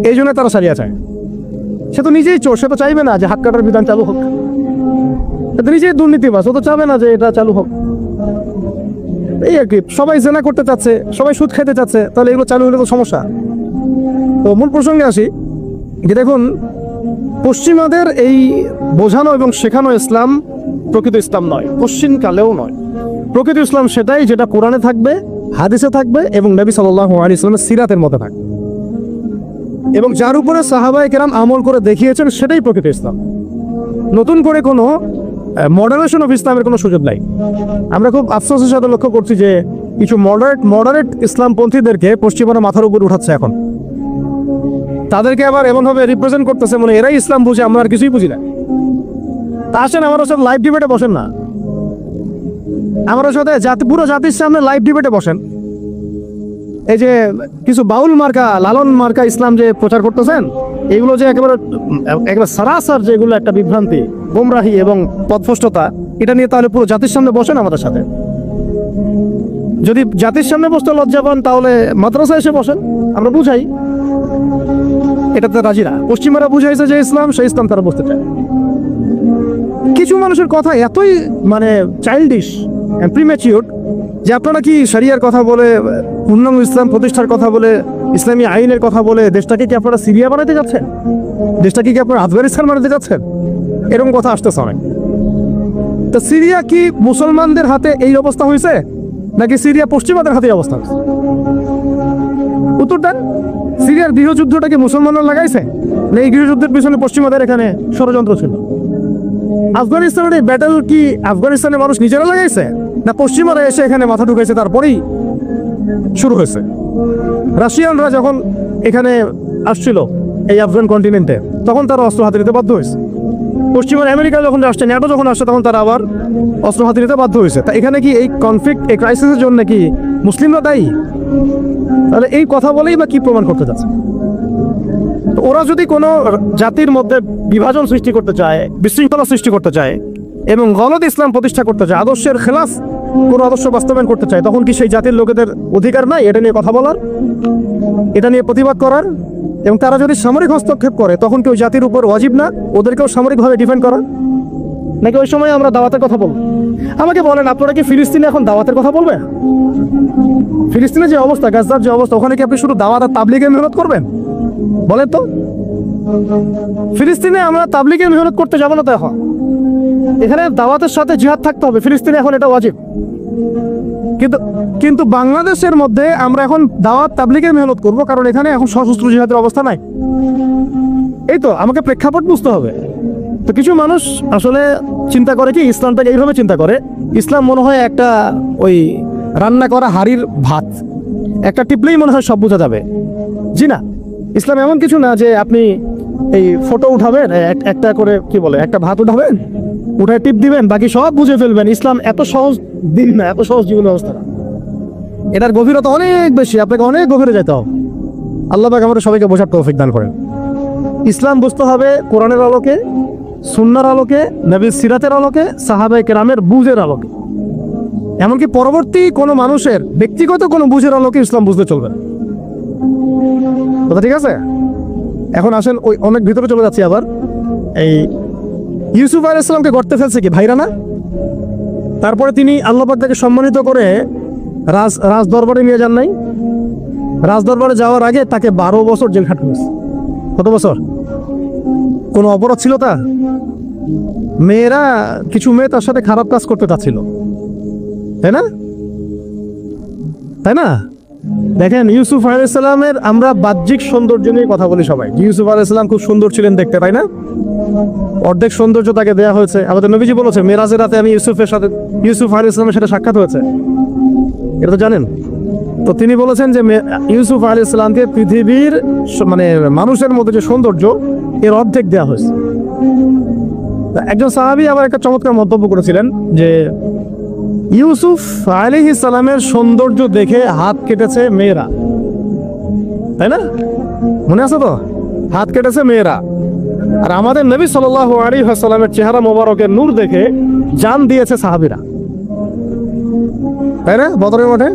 এই জন্য তারা শরিয়া চায়। সে তো নিজেই চোর, সে তো চাইবে না যে হাত কাটার বিধান চালু হোক, সে তো নিজেই দুর্নীতিবাজ, ও তো চাবে না যে এটা চালু হোক। এই আর কি, সবাই জেনা করতে চাচ্ছে, সবাই সুদ খেতে চাচ্ছে, তাহলে এগুলো চালু হলে তো সমস্যা। তো মূল প্রসঙ্গে আসি, যে দেখুন পশ্চিমাদের এই বোঝানো এবং শেখানো ইসলাম প্রকৃত ইসলাম নয়, পশ্চিমকালেও নয়। প্রকৃত ইসলাম সেটাই যেটা কোরআনে থাকবে, হাদিসে থাকবে এবং নবী সাল্লাল্লাহু আলাইহি ওয়াসাল্লামের সিরাতের মধ্যে থাকবে, এবং যার উপরে সাহাবায়ে কেরাম আমল করে দেখিয়েছেন, সেটাই প্রকৃত ইসলাম। নতুন করে কোনো মডারেশন অফ ইসলামের কোনো সুযোগ নাই। আমরা খুব আফসোসের সাথে লক্ষ্য করছি যে কিছু মডারেট ইসলামপন্থীদেরকে পশ্চিমারা মাথার উপর উঠাচ্ছে এখন, তাদেরকে আবার এমনভাবে রিপ্রেজেন্ট করতেছে মনে এরাই ইসলাম বুঝে, আমরা আর কিছুই বুঝি না। তা আসেন আমার সাথে লাইভ ডিবেটে বসেন না, আমার সাথে পুরো জাতির সামনে লাইভ ডিবেটে বসেন। এই যে কিছু বাউল মার্কা, লালন মার্কা ইসলাম যে প্রচার করতেছেন, এগুলো যে একেবারে সারাসার যেগুলো একটা বিভ্রান্তি, গোমরাহি এবং পথভ্রষ্টতা, এটা নিয়ে তাহলে পুরো জাতির সামনে বসেন আমাদের সাথে। যদি জাতির সামনে বসতে লজ্জা পান তাহলে মাদ্রাসায় এসে বসেন, আমরা বুঝাই। এটাতে রাজি না। পশ্চিমারা বুঝাইছে যে ইসলাম, সেই ইসলাম তারা বুঝতে চায়। কিছু মানুষের কথা এতই মানে চাইল্ডিশ, প্রিম্যাচিউর, যে আপনারা কি শরিয়ার কথা বলে, পূর্ণাঙ্গ ইসলাম প্রতিষ্ঠার কথা বলে, ইসলামী আইনের কথা বলে দেশটাকে কি আপনারা সিরিয়া বানাতে যাচ্ছেন? দেশটাকে কি আপনারা আফগানিস্তান বানাতে যাচ্ছেন? এরকম কথা আসতেছে অনেক। তো সিরিয়া কি মুসলমানদের হাতে এই অবস্থা হয়েছে, নাকি সিরিয়া পশ্চিমাদের হাতে অবস্থা হয়েছে? উত্তর দেন। সিরিয়ার গৃহযুদ্ধটা কি মুসলমানরা লাগাইছে, না এই গৃহযুদ্ধের পিছনে পশ্চিমাদের এখানে ষড়যন্ত্র ছিল? আফগানিস্তানের এই ব্যাটেল কি আফগানিস্তানের মানুষ নিজেরা লাগাইছে, না পশ্চিমারা এসে এখানে মাথা ঢুকাইছে তারপরেই শুরু হয়েছে। রাশিয়ানরা যখন এখানে আসছিল এই আফগান কন্টিনেন্টে, তখন তারা অস্ত্র হাতে নিতে বাধ্য হয়েছে। পশ্চিমা আমেরিকা যখন আসছে, ন্যাটো যখন আসছে, তখন তারা আবার অস্ত্র হাতে নিতে বাধ্য হয়েছে। তা এখানে কি এই কনফ্লিক্ট, এই ক্রাইসিসের জন্য কি মুসলিমরা দায়ী? তাহলে এই কথা বলেই বা কি প্রমাণ করতে যাচ্ছে? তো ওরা যদি কোনো জাতির মধ্যে বিভাজন সৃষ্টি করতে চায়, বিশৃঙ্খলা সৃষ্টি করতে চায় এবং গলদ ইসলাম প্রতিষ্ঠা করতে চায়, আদর্শের খেলাফ কোনো আদর্শ বাস্তবায়ন করতে চায়, তখন কি সেই জাতির লোকেদের অধিকার নাই এটা নিয়ে কথা বলার, এটা নিয়ে প্রতিবাদ করার? এবং তারা যদি সামরিক হস্তক্ষেপ করে, তখন কি ওই জাতির উপর ওয়াজিব না ওদেরকেও সামরিকভাবে ডিফেন্ড করা? নাকি ওই সময় আমরা দাওয়াতের কথা বলবো? আমাকে বলেন, আপনারা কি ফিলিস্তিনে এখন দাওয়াতের কথা বলবেন? ফিলিস্তিনের যে অবস্থা, গাজার যে অবস্থা, ওখানে কি আপনি শুধু দাওয়াত আর তাবলীগের মেহনত করবেন? বলেন তো। ফিলিস্তিনে আমরা তাবলীগের মেহনত করতে যাবো না তো এখন। এখানে দাওয়াতের সাথে জিহাদ থাকতে হবে, ফিলিস্তিনে এখন এটা ওয়াজিব। কিন্তু বাংলাদেশের মধ্যে আমরা এখন দাওয়াত তাবলীগের মেহনত করব, কারণ এখানে এখন সশস্ত্র জিহাদের অবস্থা নাই। এই তো আমাকে প্রেক্ষাপট বুঝতে হবে। তো কিছু মানুষ আসলে চিন্তা করে কি, ইসলামটাকে এইভাবে চিন্তা করে, ইসলাম মনে হয় একটা ওই রান্না করা হাড়ির ভাত, একটা টিপলেই মনে হয় সব বোঝা যাবে। জি না, ইসলাম এমন কিছু না যে আপনি এই ফটো উঠাবেন, একটা করে কি বলে, একটা ভাত উঠাবেন, উঠায় টিপ দিবেন, বাকি সব বুঝে ফেলবেন। ইসলাম এত সহজ দিন না, এত সহজ জীবন ব্যবস্থা না। এটার গভীরতা অনেক বেশি, আপনাকে অনেক গভীরে যেতে হবে। আল্লাহ পাক আমাদের সবাইকে বোঝার তৌফিক দান করেন। ইসলাম বুঝতে হবে কোরআনের আলোকে, সুন্নাহর আলোকে, নবীর সিরাতের আলোকে, সাহাবায়ে কেরামের বুঝের আলোকে। এমনকি পরবর্তী কোনো মানুষের ব্যক্তিগত কোনো বুঝের আলোকে ইসলাম বুঝতে চলবে। কথা ঠিক আছে? এখন আসেন ওই অনেক ভিতরে চলে যাচ্ছি আবার। এই ইউসুফ আলাইহিস সালামকে গর্তে ফেলছে কি ভাইরা না? তারপরে তিনি আল্লাহ পাক তাকে সম্মানিত করে রাজ দরবারে নিয়ে যান নাই? রাজ দরবারে যাওয়ার আগে তাকে 12 বছর জেল খাটতে হয়েছে। কত বছর? কোনো অপরাধ ছিল তার? মেয়েরা, কিছু মেয়ে তার সাথে খারাপ কাজ করতে চাচ্ছিল, তাই না? তাই না? দেখেন, ইউসুফ আলাইহিস সালামের আমরা বাহ্যিক সৌন্দর্য নিয়ে কথা বলি সবাই। ইউসুফ আলাইহিস সালাম খুব সুন্দর ছিলেন দেখতে, তাই না? অর্ধেক সৌন্দর্য তাকে দেয়া হয়েছে। আমাদের নবীজি বলেছে, মেরাজের রাতে আমি ইউসুফ আলাইহিস সালামের সাথে সাক্ষাৎ হয়েছে, এটা তো জানেন। তো তিনি বলেছেন যে ইউসুফ আলাইহিস সালামকে পৃথিবীর মানে মানুষের মধ্যে যে সৌন্দর্য, এর অর্ধেক দেওয়া হয়েছে। একজন সাহাবী আবার একটা চমৎকার মন্তব্য করেছিলেন যে ইউসুফ আলাইহিস সালামের সৌন্দর্য দেখে হাত কেটেছে মেয়েরা, তাই না? মনে আছে তো? হাত কেটেছে মেয়েরা। আর আমাদের নবী সাল্লাল্লাহু আলাইহি ওয়াসাল্লামের চেহারা মোবারকের নূর দেখে জান দিয়েছে সাহাবীরা, তাই না? বদরের মাঠে।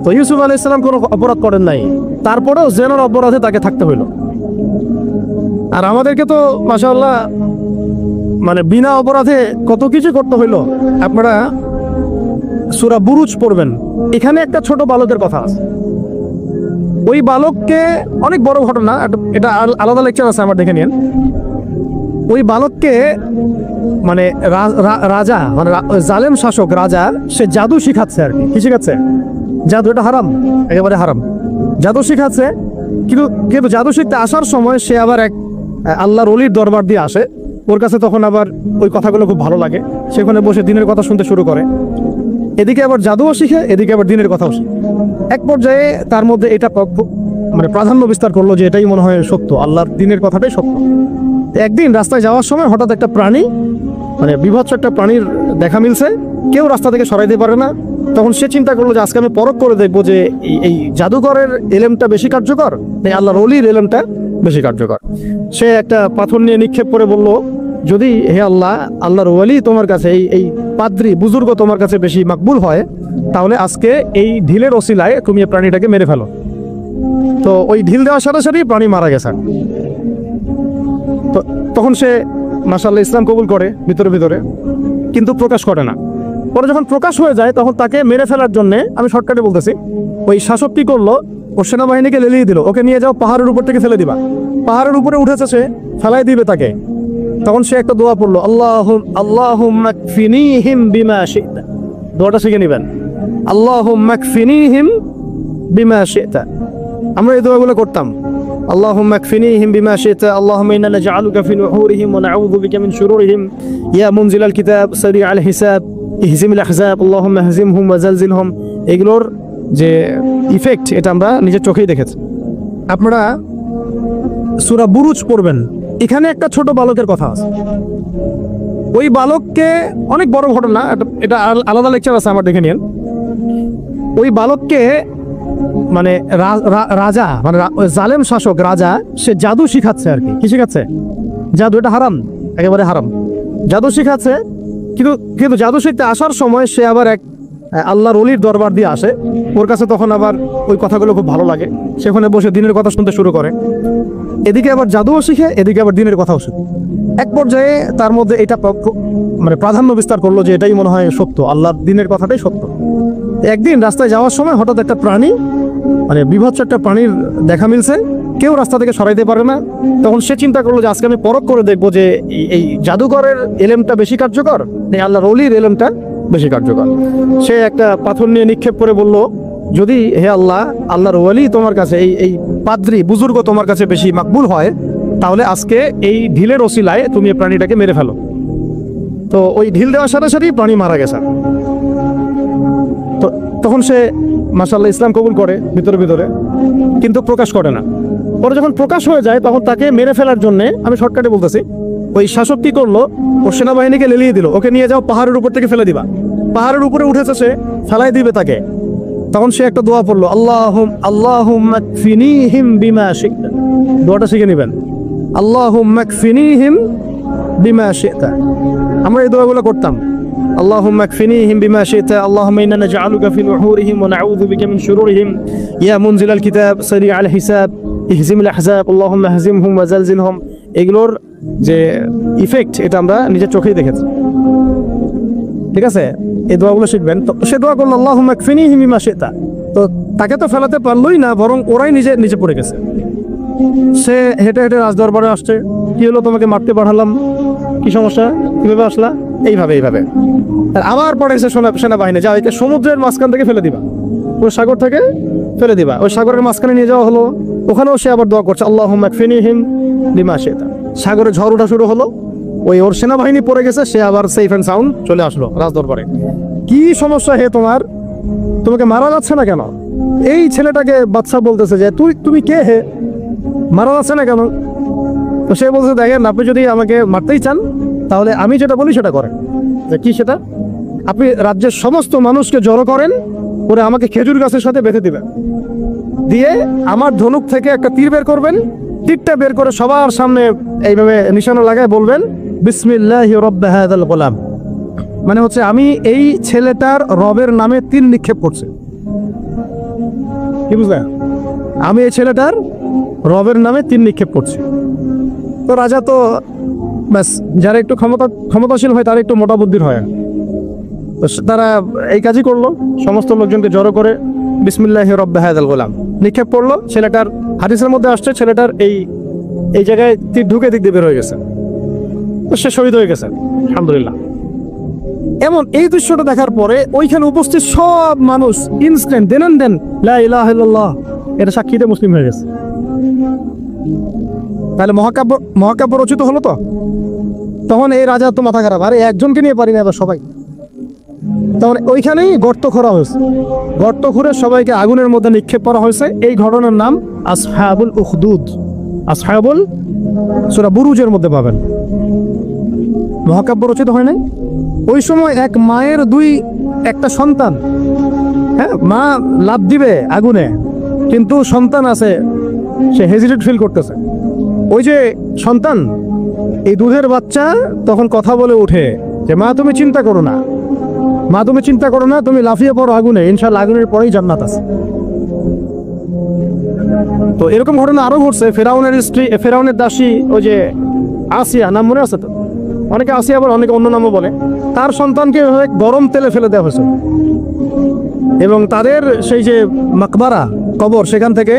তো ইউসুফ আলাইহিস সালাম কোনো অপরাধ করেন নাই, তারপরেও জেনার অপরাধে তাকে থাকতে হইল। আর আমাদেরকে তো মাশাআল্লাহ মানে বিনা অপরাধে কত কিছু করতে হইল। আপনারা সূরা বুরুজ পড়বেন, এখানে একটা ছোট বালকের কথা আছে। ওই বালককে, অনেক বড় ঘটনা, এটা আলাদা লেকচার আছে, আমার দেখে নিন। ওই বালককে মানে রাজা, মানে জালেম শাসক রাজা, সে জাদু শিখাচ্ছে আর কি। শিখাচ্ছে? জাদু। এটা হারাম, একেবারে হারাম। জাদু শিখাচ্ছে, কিন্তু জাদু শিখতে আসার সময় সে আবার এক আল্লাহর ওলির দরবার দিয়ে আসে। ওর কাছে তখন আবার ওই কথাগুলো খুব ভালো লাগে, সেখানে বসে দিনের কথা শুনতে শুরু করে। এদিকে আবার জাদুও শিখে, এদিকে আবার দিনের কথাও শিখে। এক পর্যায়ে তার মধ্যে এটা মানে প্রাধান্য বিস্তার করলো যে এটাই মনে হয় সত্য, আল্লাহর দিনের কথাটাই সত্য। একদিন রাস্তায় যাওয়ার সময় হঠাৎ একটা প্রাণী, মানে বিভৎস একটা প্রাণীর দেখা মিলছে, কেউ রাস্তা থেকে সরাইতে পারে না। তখন সে চিন্তা করলো যে আজকে আমি পরখ করে দেখবো যে এই জাদুকরের এলেমটা বেশি কার্যকর নাকি আল্লাহর ওলির এলেমটা বেশি কার্যকর। সে একটা পাথর নিয়ে নিক্ষেপ করে বলল, যদি হে আল্লাহ, আল্লাহর ওলি তোমার কাছে, এই পাদ্রী বুজুর্গ তোমার কাছে বেশি মাকবুল হয়, তাহলে আজকে এই ঢিলের ওসিলায় তুমি এই প্রাণীটাকে মেরে ফেলো। তো ওই ঢিল দেওয়ার সাথে সাথেই প্রাণী মারা গেছে। তো তখন সে মাশাআল্লাহ ইসলাম কবুল করে ভিতরে ভিতরে, কিন্তু প্রকাশ করে না। পরে যখন প্রকাশ হয়ে যায়, তখন তাকে মেরে ফেলার জন্য, আমি শর্টকাটে বলতেছি, ওই শাসক কি করলো, ও সেনাবাহিনীকে লেলিয়ে দিল, ওকে নিয়ে যাও, পাহাড়ের উপর থেকে ফেলে দিবা। পাহাড়ের উপরে উঠেছে, সে ফেলাই দিবে তাকে। তখন সে একটা দোয়া পড়লো, আল্লাহুম্মা কফিনিহিম বিমা শি'তা। দোয়াটা শিখে নেবেন, আল্লাহুম্মা কফিনিহিম বিমা শি'তা। আমরা এই দোয়াগুলো করতাম, আল্লাহুম্মা কফিনিহিম বিমা শি'তা, আল্লাহুম্মা ইন্না নাজআলুকা ফি নুহুরিহিম ওয়া নাউযু বিকা মিন শুরুরিহিম, ইয়া মুনজিলাল কিতাব সারি'আল হিসাব ইহজিমিল আহজাব, আল্লাহুম্মা হজিমহুম ওয়া জালজিলহুম। এগুলোর যে ইফেক্ট এটা আমরা নিজের চোখেই দেখেছি। আপনারা সূরা বুরুজ পড়বেন, এখানে একটা ছোট বালকের কথা আছে। ওই বালককে, অনেক বড় ঘটনা, এটা আলাদা লেকচার আছে, আমার দেখে নিন। ওই বালককে মানে রাজা, মানে জালেম শাসক রাজা, সে জাদু শিখাচ্ছে আর কি। শিখাচ্ছে? জাদু। এটা হারাম, একেবারে হারাম। জাদু শিখাচ্ছে, কিন্তু জাদু শিখতে আসার সময় সে আবার এক আল্লাহর ওলির দরবার দিয়ে আসে। ওর কাছে তখন আবার ওই কথাগুলো খুব ভালো লাগে, সেখানে বসে দিনের কথা শুনতে শুরু করে। এদিকে আবার জাদুও শিখে, এদিকে আবার দিনের কথাও শিখে। এক পর্যায়ে তার মধ্যে এটা মানে প্রাধান্য বিস্তার করলো যে এটাই মনে হয় সত্য, আল্লাহর দিনের কথাটাই সত্য। একদিন রাস্তায় যাওয়ার সময় হঠাৎ একটা প্রাণী, মানে বিভৎস একটা প্রাণীর দেখা মিলছে, কেউ রাস্তা থেকে সরাইতে পারে না। তখন সে চিন্তা করলো যে আজকে আমি পরখ করে দেখবো যে এই জাদুঘরের এলেমটা বেশি কার্যকর, এই আল্লাহর ওলির এলেমটা বেশি কার্যকর। সে একটা পাথর নিয়ে নিক্ষেপ করে বলল, যদি হে আল্লাহ, আল্লাহর ওলি তোমার কাছে, এই পাদ্রী বুজুর্গ তোমার কাছে বেশি মাকবুল হয়, তাহলে আজকে এই ঢিলের ওসিলায় তুমি এই প্রাণীটাকে মেরে ফেলো। তো ওই ঢিল দেওয়ার সাথে সাথেই প্রাণী মারা গেছে। তো তখন সে মাশাআল্লাহ ইসলাম কবুল করে ভিতরে ভিতরে, কিন্তু প্রকাশ করে না। পরে যখন প্রকাশ হয়ে যায় তখন তাকে মেরে ফেলার জন্যে, আমি শর্টকাটে বলতেছি, ওই শাসক কি করলো, ও সেনাবাহিনীকে লেলিয়ে দিল, ওকে নিয়ে যাও পাহাড়ের উপর থেকে ফেলে দিবা। পাহাড়ের উপরে উঠেছে সে, ফেলাই দিবে তাকে। তখন সে একটা দোয়া পড়লো, আল্লাহুম্মা কফিনিহিম বিমা শি'তা। দোয়াটা শিখে নেবেন, আল্লাহুম্মা কফিনিহিম বিমা শি'তা। আমরা এই দোয়াগুলো করতাম, আল্লাহুম্মা কফিনিহিম বিমা শি'তা, আল্লাহুম্মা ইন্না নাজআলুকা ফি নুহুরিহিম ওয়া নাউযু বিকা মিন শুরুরিহিম, ইয়া মুনজিলাল কিতাব সারি'আল হিসাব ইহজিমিল আহজাব, আল্লাহুম্মা হজিমহুম ওয়া জালজিলহুম। এগুলোর যে ইফেক্ট এটা আমরা নিজের চোখেই দেখেছি। ঠিক আছে, এই দোয়াগুলো শিখবেন। তো সে দোয়া করলো, আল্লাহুম্মা কফিনিহিম বিমা শি'তা। তো তাকে তো ফেলাতে পারলোই না, বরং ওরাই নিচে পড়ে গেছে। সে হেঁটে হেঁটে রাজদরবারে আসছে, কি হলো, তোমাকে মারতে পাঠালাম, কি সমস্যা, কিভাবে আসলা, এইভাবে। আর আবার পরে এসে সেনাবাহিনী, যা একে সমুদ্রের মাঝখান থেকে ফেলে দিবা, ওই সাগর থেকে ফেলে দিবা। ওই সাগরের মাঝখানে নিয়ে যাওয়া হলো, ওখানেও সে আবার দোয়া করছে, আল্লাহুম্মা কফিনিহিম বিমা শি'তা। সাগরে ঝড় ওঠা শুরু হলো, ওর সেনাবাহিনী পড়ে গেছে, সে আবার সেফ অ্যান্ড সাউন্ড চলে আসলো রাজদরবারে। কি সমস্যা হে তোমার, তোমাকে মারা যাচ্ছে না কেন? এই ছেলেটাকে বাদশা বলতেছে যে তুমি কে হে, মারা যাচ্ছে না কেন? তো সে বলছে, দেখেন, আপনি যদি আমাকে মারতেই চান তাহলে আমি যেটা বলি সেটা করেন। কি সেটা? আপনি রাজ্যের সমস্ত মানুষকে জড়ো করেন, করে আমাকে খেজুর গাছের সাথে বেঁধে দিবেন, দিয়ে আমার ধনুক থেকে একটা তীর বের করবেন, তীরটা বের করে সবার সামনে এইভাবে নিশানা লাগায় বলবেন, বিসমিল্লাহি রব্বি হাযাল গোলাম। মানে হচ্ছে আমি এই ছেলেটার রবের নামে তীর নিক্ষেপ করছি। কি বুঝলেন? আমি এই ছেলেটার রবের নামে তীর নিক্ষেপ করছি। তো রাজা তো ব্যাস, যারা একটু ক্ষমতাশীল হয় তারা একটু মোটা বুদ্ধির হয়, তো তারা এই কাজই করলো, সমস্ত লোকজনকে জড়ো করে বিসমিল্লাহি রব্বি হাযাল গোলাম নিক্ষেপ করলো। ছেলেটার হাদিসের মধ্যে আসছে, ছেলেটার এই জায়গায় তীর ঢুকে দিক দিয়ে বের হয়ে গেছে, তো সে শহীদ হয়ে গেছে, আলহামদুলিল্লাহ। এমন এই দৃশ্যটা দেখার পরে ওইখানে উপস্থিত সব মানুষ ইনস্ট্যান্ট দেন লা ইলাহা ইল্লাল্লাহ, এটা সাক্ষীতে মুসলিম হয়ে গেছে। তাহলে মহাকাব্য রচিত হলো। তো তখন এই রাজা তো মাথা খারাপ, আরে একজনকে নিয়ে পারি না, এবার সবাই। তখন ওইখানেই গর্ত খোঁড়া হয়েছে, গর্ত খুঁড়ে সবাইকে আগুনের মধ্যে নিক্ষেপ করা হয়েছে। এই ঘটনার নাম আসহাবুল উখদুদ। আসহাবুল, সূরা বুরুজের মধ্যে পাবেন। মহাকাব্য রচিত হয় নাই। ওই সময় এক মায়ের একটা সন্তান, হ্যাঁ, মা লাফ দিবে আগুনে, কিন্তু সন্তান আছে, সে হেজিটেট ফিল করতেছে। ওই যে সন্তান, এই দুধের বাচ্চা তখন কথা বলে উঠে যে, মা তুমি চিন্তা করো না, মা তুমি চিন্তা করো না, তুমি লাফিয়ে পড়ো আগুনে, ইনশাআল্লাহ আগুনের পরেই জান্নাত আছে। তো এরকম ঘটনা আরো ঘটছে। ফেরাউনের দাসী, ওই যে আসিয়া, নাম মনে আছে তো? অনেকে আসিয়া আবার অনেকে অন্য নামও বলে। তার সন্তানকে গরম তেলে ফেলে দেওয়া হয়েছে, এবং তাদের সেই যে মাকবারা, কবর, সেখান থেকে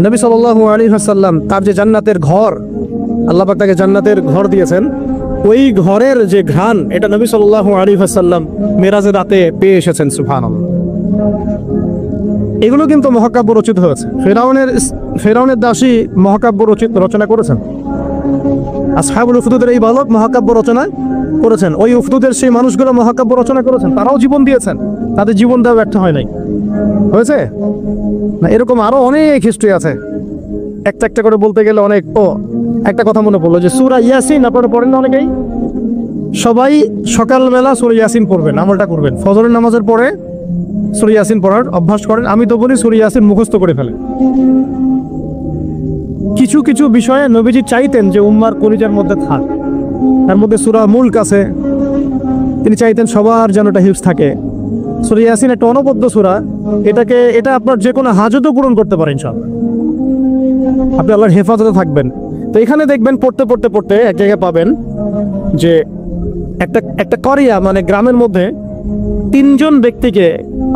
নবী সাল্লাল্লাহু আলাইহি ওয়াসাল্লাম তার যে জান্নাতের ঘর, আল্লাহ পাক তাকে জান্নাতের ঘর দিয়েছেন, ওই ঘরের যে ঘ্রাণ, এটা নবী সাল্লাল্লাহু আলাইহি ওয়াসাল্লাম মেরাজের রাতে পেয়ে এসেছেন। সুবহানাল্লাহ। এগুলো কিন্তু মহাকাব্য রচিত হয়েছে। ফেরাউনের দাসী মহাকাব্য রচনা করেছেন। আসহাবুল উখদুদের এই বালক মহাকাব্য রচনা করেছেন। ওই উখদুদের সেই মানুষগুলো মহাকাব্য রচনা করেছেন, তারাও জীবন দিয়েছেন, তাদের জীবন দেওয়া ব্যর্থ হয় নাই। হয়েছে না? এরকম আরো অনেক হিস্ট্রি আছে, একটা একটা করে বলতে গেলে অনেক। একটা কথা মনে পড়লো যে সূরা ইয়াসিন আপনারা পড়েন না অনেকেই? সবাই সকালবেলা সূরা ইয়াসিন পড়বেন, আমলটা করবেন। ফজরের নামাজের পরে সূরা ইয়াসিন পড়ার অভ্যাস করেন। আমি তো বলি সূরা ইয়াসিন মুখস্থ করে ফেলেন। কিছু কিছু বিষয়ে নবীজি চাইতেন যে উম্মার কলিজার মধ্যে থাক। তার মধ্যে সূরা মুলক আছে, তিনি চাইতেন সবার যেন এটা হিফজ থাকে। সূরা ইয়াসিন একটা অনবদ্য সূরা, এটা আপনার যে কোনো হাজতও পূরণ করতে পারেন ইনশাআল্লাহ, আপনি আল্লাহর হেফাজতে থাকবেন। তো এখানে দেখবেন পড়তে পড়তে পড়তে এক জায়গায় পাবেন যে একটা করিয়া মানে গ্রামের মধ্যে 3 জন ব্যক্তিকে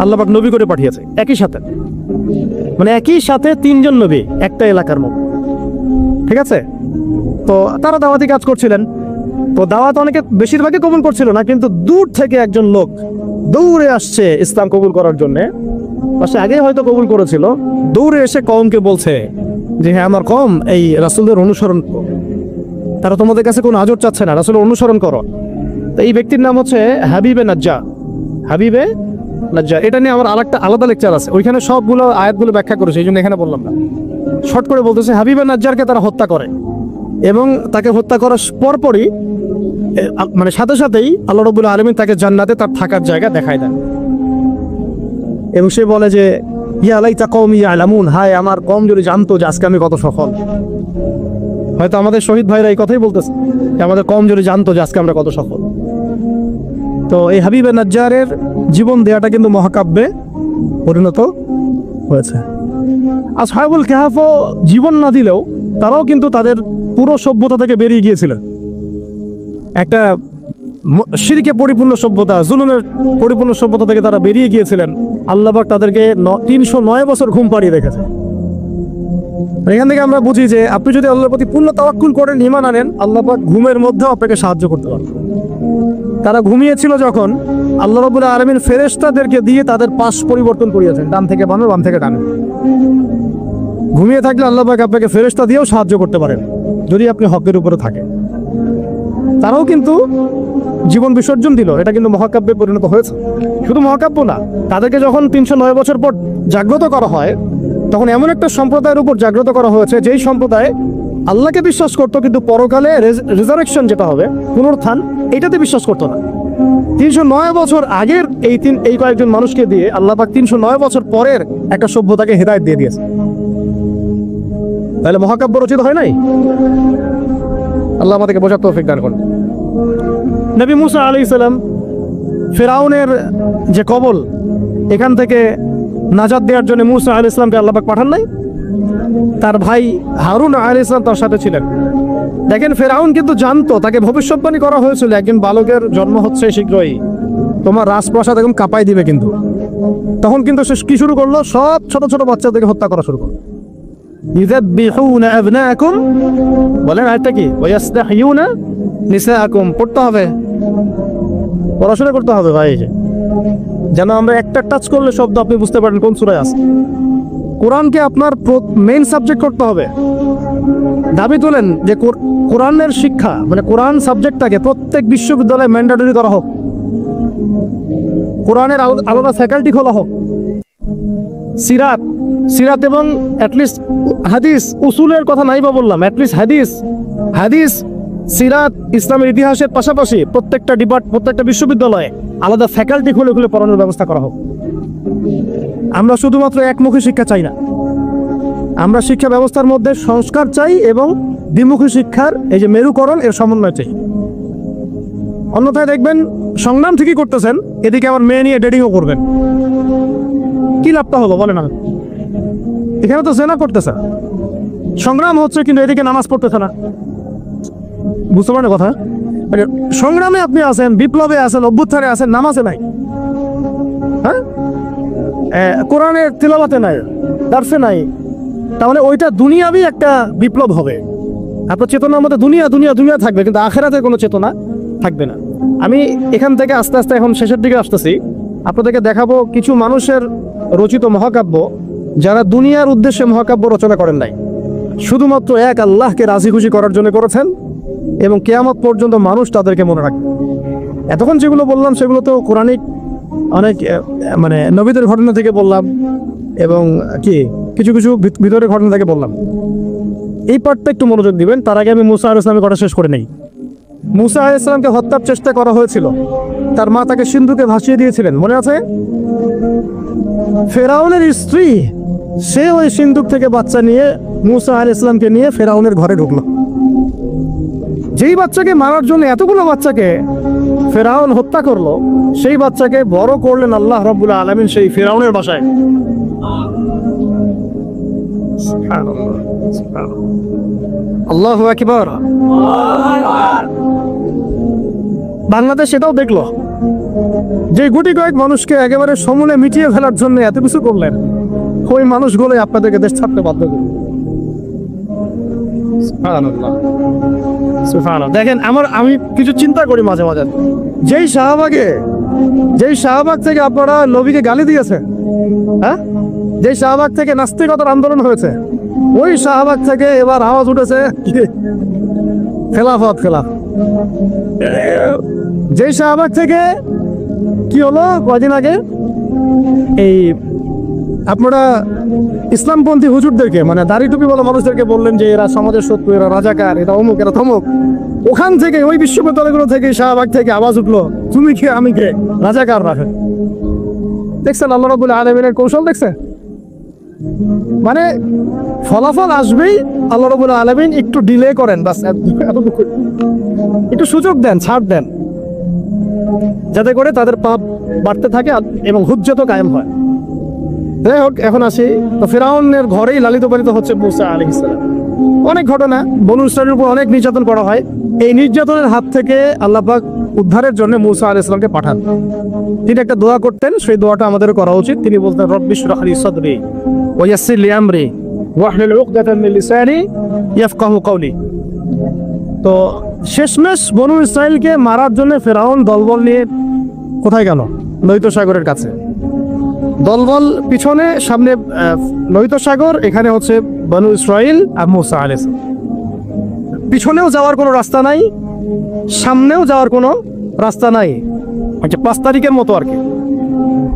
আল্লাহ পাক নবী করে পাঠিয়েছে একই সাথে, মানে একই সাথে 3 জন নবী একটা এলাকার মধ্যে, ঠিক আছে? তো তারা দাওয়াতি কাজ করছিলেন। তো দাওয়াত অনেকে বেশিরভাগই কবুল করছিল না, কিন্তু দূর থেকে একজন লোক দৌড়ে আসছে ইসলাম কবুল করার জন্য। পাশে আগেই হয়তো কবুল করেছিল, দৌড়ে এসে কওমকে বলছে যে হ্যাঁ আমার কওম এই রাসূলের অনুসরণ করো, তারা তোমাদের কাছে কোনো আজর চাচ্ছে না, রাসূলের অনুসরণ করো। তো এই ব্যক্তির নাম হচ্ছে হাবিবে নাজ্জার। হাবিবে নাজ্জার, এটা নিয়ে আমার আলাদা লেকচার আছে, ওইখানে সবগুলো আয়াতগুলো ব্যাখ্যা করেছে, এই জন্য এখানে বললাম না। শর্ট করে বলতেছে হাবিবে নাজ্জারকে তারা হত্যা করে, এবং তাকে হত্যা করার পরপরই মানে সাথে সাথেই আল্লাহ রাব্বুল আলামিন তাকে জান্নাতে তার থাকার জায়গা দেখায় দেন, এবং সে বলে যে ইয়া লাইতা কওমি ইয়ালামুন, হায় আমার কওম যদি জানতো যে আজকে আমি কত সফল। হয়তো আমাদের শহীদ ভাইরা এই কথাই বলতেছে যে আমাদের কওম যদি জানতো যে আজকে আমরা কত সফল। তো এই হাবিবে নাজ্জারের জীবন দেয়াটা কিন্তু মহাকাব্যে পরিণত হয়েছে। আসহাবুল কাহফও জীবন না দিলেও তারাও কিন্তু তাদের পুরো সভ্যতা থেকে বেরিয়ে গিয়েছিলেন। একটা শিরকে পরিপূর্ণ সভ্যতা, জুলুমের পরিপূর্ণ সভ্যতা থেকে তারা বেরিয়ে গিয়েছিলেন। আল্লাহ পাক তাদেরকে 309 বছর ঘুম পাড়িয়ে রেখেছে। এখান থেকে আমরা বুঝি যে আপনি যদি আল্লাহর প্রতি পূর্ণ তাওয়াক্কুল করেন, ঈমান আনেন, আল্লাহ পাক ঘুমের মধ্যেও আপনাকে সাহায্য করতে পারেন। তারা ঘুমিয়েছিল যখন, আল্লাহ রাব্বুল আলামিন ফেরেশতাদেরকে দিয়ে তাদের পাশ পরিবর্তন করিয়েছেন, ডান থেকে বামে, বাম থেকে ডানে। ঘুমিয়ে থাকলে আল্লাহ পাক আপনাকে ফেরেশতা দিয়েও সাহায্য করতে পারেন যদি আপনি হকের উপরে থাকেন। তারাও কিন্তু জীবন বিসর্জন দিল, এটা কিন্তু মহাকাব্যে পরিণত হয়েছে। শুধু মহাকাব্য না, তাদেরকে যখন 309 বছর পর জাগ্রত করা হয়, তখন এমন একটা সম্প্রদায়ের উপর জাগ্রত করা হয়েছে যেই সম্প্রদায় আল্লাহকে বিশ্বাস করতো, কিন্তু পরকালে রেজারেকশন যেটা হবে, পুনরুত্থান, এটাতে বিশ্বাস করতো না। 309 বছর আগের এই কয়েকজন মানুষকে দিয়ে আল্লাহ পাক 309 বছর পরের একটা সভ্যতাকে হেদায়েত দিয়ে দিয়েছে। তাহলে মহাকাব্য রচিত হয় নাই? আল্লাহ আমাদেরকে বোঝার তৌফিক দান করুন। নবী মুসা আলাইহিস সালাম ফিরআউনের যে কবল, এখান থেকে নাজাত দেওয়ার জন্য মুসা আলাইহিস সালামকে আল্লাহ পাক পাঠান নাই? তার ভাই হারুন আলাইহিস সালাম তার সাথে ছিলেন। দেখেন ফিরআউন কিন্তু জানতো, তাকে ভবিষ্যৎবাণী করা হয়েছিল একজন বালকের জন্ম হচ্ছে শীঘ্রই, তোমার রাজপ্রাসাদ একদম কাঁপাই দিবে। কিন্তু তখন কিন্তু সে কি শুরু করলো? সব ছোট ছোট বাচ্চাদেরকে হত্যা করা শুরু করলো। ইযাববিহুনা আবনাআকুম, বলেন আয়াতটা কি? ওয়ায়াসতাহইউনা নিসাআকুম। পড়তে হবে, পড়াশোনা করতে হবে ভাই, যেন আমরা একটা টাচ করলে শব্দ আপনি বুঝতে পারেন কোন সূরায় আছে। কোরআনকে আপনার মেইন সাবজেক্ট করতে হবে। দাবি তোলেন যে কোরআনের শিক্ষা, মানে কোরআন সাবজেক্টটাকে প্রত্যেক বিশ্ববিদ্যালয়ে ম্যান্ডেটরি করা হোক, কোরআনের আলাদা ফ্যাকাল্টি খোলা হোক। সিরাত এবং অ্যাটলিস্ট হাদিস, উসুলের কথা নাই বা বললাম, অ্যাটলিস্ট হাদিস সিরাত ইসলামের ইতিহাসের পাশাপাশি প্রত্যেকটা বিশ্ববিদ্যালয়ে আলাদা ফ্যাকাল্টি খুলে খুলে পড়ানোর ব্যবস্থা করা হোক। আমরা শুধুমাত্র একমুখী শিক্ষা চাই না, আমরা শিক্ষা ব্যবস্থার মধ্যে সংস্কার চাই এবং দ্বিমুখী শিক্ষার এই যে মেরুকরণ, এর সমন্বয় চাই। অন্যথায় দেখবেন সংগ্রাম ঠিকই করতেছেন, এদিকে আমার মেয়ে নিয়ে ডেটিংও করবেন, কি লাভটা হলো বলেন? না, এখানে তো জেনা করতেছে, সংগ্রাম হচ্ছে কিন্তু এদিকে নামাজ পড়তেছে না। বুঝতে পারেন কথা? মানে সংগ্রামে আপনি আছেন, বিপ্লবে আছেন, অভ্যুত্থানে আছেন, নামাজে নাই, হ্যাঁ, কোরআনের তিলাওয়াতে নাই, দার্সে নাই, তাহলে ওইটা দুনিয়াবি একটা বিপ্লব হবে। আপনার চেতনার মধ্যে দুনিয়া থাকবে, কিন্তু আখেরাতের কোনো চেতনা থাকবে না। আমি এখান থেকে আস্তে আস্তে এখন শেষের দিকে আসতেছি, আপনাদেরকে দেখাবো কিছু মানুষের রচিত মহাকাব্য যারা দুনিয়ার উদ্দেশ্যে মহাকাব্য রচনা করেন নাই, শুধুমাত্র এক আল্লাহকে রাজি খুশি করার জন্য করেছেন, এবং কিয়ামত পর্যন্ত মানুষ তাদেরকে মনে রাখবে। এতক্ষণ যেগুলো বললাম সেগুলো তো কোরআনিক অনেক মানে নবীদের ঘটনা থেকে বললাম এবং কি কিছু কিছু ভিতরের ঘটনা থেকে বললাম। এই পার্টটা একটু মনোযোগ দিবেন। তার আগে আমি মুসা আলাইহিস সালামের কথা শেষ করে নেই। মুসা আলাইহিস সালামকে হত্যার চেষ্টা করা হয়েছিল, তার মা তাকে সিন্ধুকে ভাসিয়ে দিয়েছিলেন, মনে আছে? ফেরাউনের স্ত্রী সে ওই সিন্ধুক থেকে বাচ্চা নিয়ে মুসা আলাইহিস সালামকে নিয়ে ফেরাউনের ঘরে ঢুকলো। যেই বাচ্চাকে মারার জন্য এতগুলো বাচ্চাকে ফেরাউন হত্যা করলো, সেই বাচ্চাকে বড় করলেন আল্লাহ রাব্বুল আলামিন সেই ফেরাউনের বাসায়। আল্লাহু আকবার। বাংলাদেশ সেটাও দেখলো, যে গুটি কয়েক মানুষকে একেবারে সমূলে মিটিয়ে ফেলার জন্য এত কিছু করলেন, ওই মানুষগুলোই আপনাদেরকে দেশ ছাড়তে বাধ্য করবে। সুবহানাল্লাহ, সুবহানাল্লাহ। দেখেন আমি কিছু চিন্তা করি মাঝে মাঝে, যেই শাহবাগ থেকে আপনারা নবীকে গালি দিয়েছে, হ্যাঁ, যেই শাহবাগ থেকে নাস্তিকতার আন্দোলন হয়েছে, ওই শাহবাগ থেকে এবার আওয়াজ উঠেছে খেলাফত। যেই শাহবাগ থেকে কি হলো কদিন আগে, এই আপনারা ইসলামপন্থী হুজুরদেরকে মানে দাড়ি টুপি বলা মানুষদেরকে বললেন যে এরা সমাজের শত্রু, এরা রাজাকার, এরা অমুক, এরা থমুক। ওখান থেকে ওই বিশ্ববিদ্যালয়গুলো থেকে শাহবাগ থেকে আওয়াজ উঠলো, তুমি কে আমি কে, রাজাকার রাখে। দেখছেন আল্লাহ রাব্বুল আলামিনের কৌশল? দেখছেন মানে ফলাফল আসবেই, আল্লাহ রাব্বুল আলামিন একটু ডিলে করেন, বাস একটু সুযোগ দেন, ছাড় দেন, যাতে করে তাদের পাপ বাড়তে থাকে এবং হুজ্জতও কায়েম হয়। যাই হোক, এখন আসি, তো ফেরাউনের ঘরেই লালিত পালিত হচ্ছে মুসা আলাইহিস সালাম। অনেক ঘটনা, বনু ইসরাইলের উপর অনেক নির্যাতন করা হয়। এই নির্যাতনের হাত থেকে আল্লাহ পাক উদ্ধারের জন্য মুসা আলাইহিস সালামকে পাঠান। তিনি একটা দোয়া করতেন, সেই দোয়াটা আমাদের করা উচিত। তিনি বলতেন, রব্বি ইশরাহ লি সাদরি ওয়া ইয়াসসির লি আমরি ওয়াহলুল উকদাতাম মিন লিসানি ইয়াফকাহু কওলি। তো শেষমেশ বনু ইসরাইলকে মারার জন্য ফেরাউন দলবল নিয়ে কোথায় গেল? লোহিত সাগরের কাছে। দলবল পিছনে, সামনে লোহিত সাগর, এখানে হচ্ছে বনু ইসরাইল আর মুসা আলাইহিস সালাম। পিছনেও যাওয়ার কোনো রাস্তা নাই, সামনেও যাওয়ার কোনো রাস্তা নাই। আচ্ছা, 5 তারিখের মতো আর কি,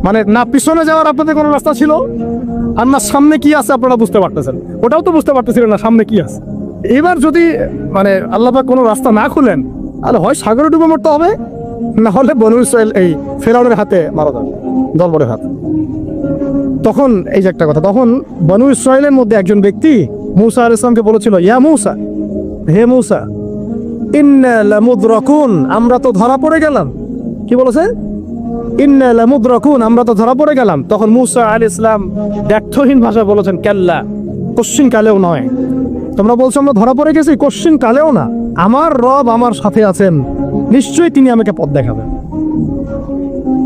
মানে না পিছনে যাওয়ার আপনাদের কোনো রাস্তা ছিল, আর না সামনে কি আছে আপনারা বুঝতে পারতেছেন, ওটাও তো বুঝতে পারতেছিলেন না সামনে কি আছে। এবার যদি মানে আল্লাহ পাক কোনো রাস্তা না খুলেন, তাহলে হয় সাগরে ডুবে মরতে হবে, না হলে বনু ইসরাইল এই ফেরাউনের হাতে মারা যাবে, দলবলের হাতে। তখন এই যে একটা কথা, তখন বনু ইসরাইলের মধ্যে একজন ব্যক্তি মুসা আলাইহিস সালামকে বলেছিল, ইয়া মুসা, হে মুসা, ইন্না লামুদরাকুন, আমরা তো ধরা পড়ে গেলাম। কি বলেছে? ইন্না লামুদরাকুন, আমরা তো ধরা পড়ে গেলাম। তখন মুসা আলাইহিস সালাম ব্যর্থহীন ভাষায় বলেছেন, কাল্লা, কোশ্চিন কালেও নয়। তোমরা বলছো আমরা ধরা পড়ে গেছি, কোশ্চিন কালেও না। আমার রব আমার সাথে আছেন, নিশ্চয়ই তিনি আমাকে পথ দেখাবেন।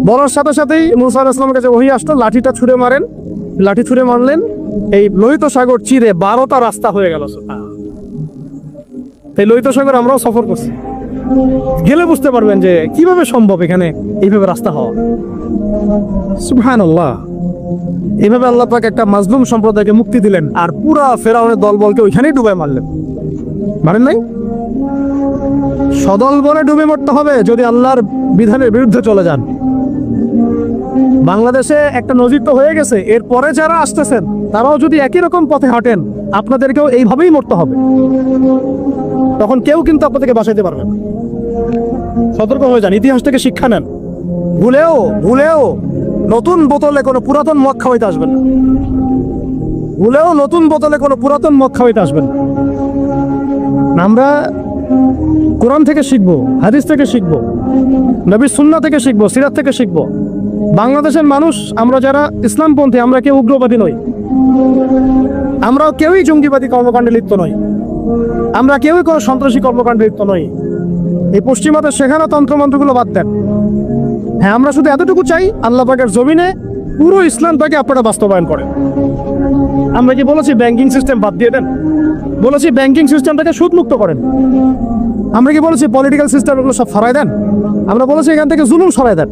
বলার সাথে সাথেই মুসা আলাইহিস সালামের কাছে ওহী আসলো, লাঠিটা ছুঁড়ে মারেন। লাঠি ছুঁড়ে মারলেন, এই লোহিত সাগর চিরে 12টা রাস্তা হয়ে গেল। এই লোহিত সাগর আমরাও সফর করছি, গেলে বুঝতে পারবেন যে কিভাবে সম্ভব এখানে এইভাবে রাস্তা হওয়া। সুবহানাল্লাহ। এইভাবে আল্লাহ পাক একটা মাজলুম সম্প্রদায়কে মুক্তি দিলেন, আর পুরা ফেরাউনের দলবলকে ওইখানেই ডুবে মারলেন। মারেন নাই? সদল বলে ডুবে মরতে হবে যদি আল্লাহর বিধানের বিরুদ্ধে চলে যান। বাংলাদেশে একটা নজির তো হয়ে গেছে, এরপরে যারা আসতেছেন তারাও যদি একই রকম পথে হাঁটেন, আপনাদেরকেও এইভাবেই মরতে হবে। তখন কেউ কিন্তু আপনাদেরকে বাঁচাইতে পারবে না। সতর্ক হয়ে যান, ইতিহাস থেকে শিক্ষা নেন। ভুলেও নতুন বোতলে কোনো পুরাতন মদ খাওয়াইতে আসবেন না। ভুলেও নতুন বোতলে কোনো পুরাতন মদ খাওয়াইতে আসবেন না। আমরা কোরআন থেকে শিখবো, হাদিস থেকে শিখবো, নবীর সুন্নাহ থেকে শিখবো, সিরাত থেকে শিখবো। বাংলাদেশের মানুষ আমরা যারা ইসলামপন্থী, আমরা কেউ উগ্রবাদী নই, আমরাও কেউই জঙ্গিবাদী কর্মকাণ্ডে লিপ্ত নই, আমরা কেউই কোনো সন্ত্রাসী কর্মকাণ্ডে লিপ্ত নই। এই পশ্চিমাদের শেখানো তন্ত্রমন্ত্রগুলো বাদ দেন। হ্যাঁ, আমরা শুধু এতটুকু চাই, আল্লাহ পাকের জমিনে পুরো ইসলামটাকে আপনারা বাস্তবায়ন করেন। আমরা কি বলেছি ব্যাংকিং সিস্টেম বাদ দিয়ে দেন? বলেছি ব্যাংকিং সিস্টেমটাকে সুদমুক্ত করেন। আমরা কি বলেছি পলিটিক্যাল সিস্টেম এগুলো সব সরাই দেন? আমরা বলেছি এখান থেকে জুলুম সরাই দেন।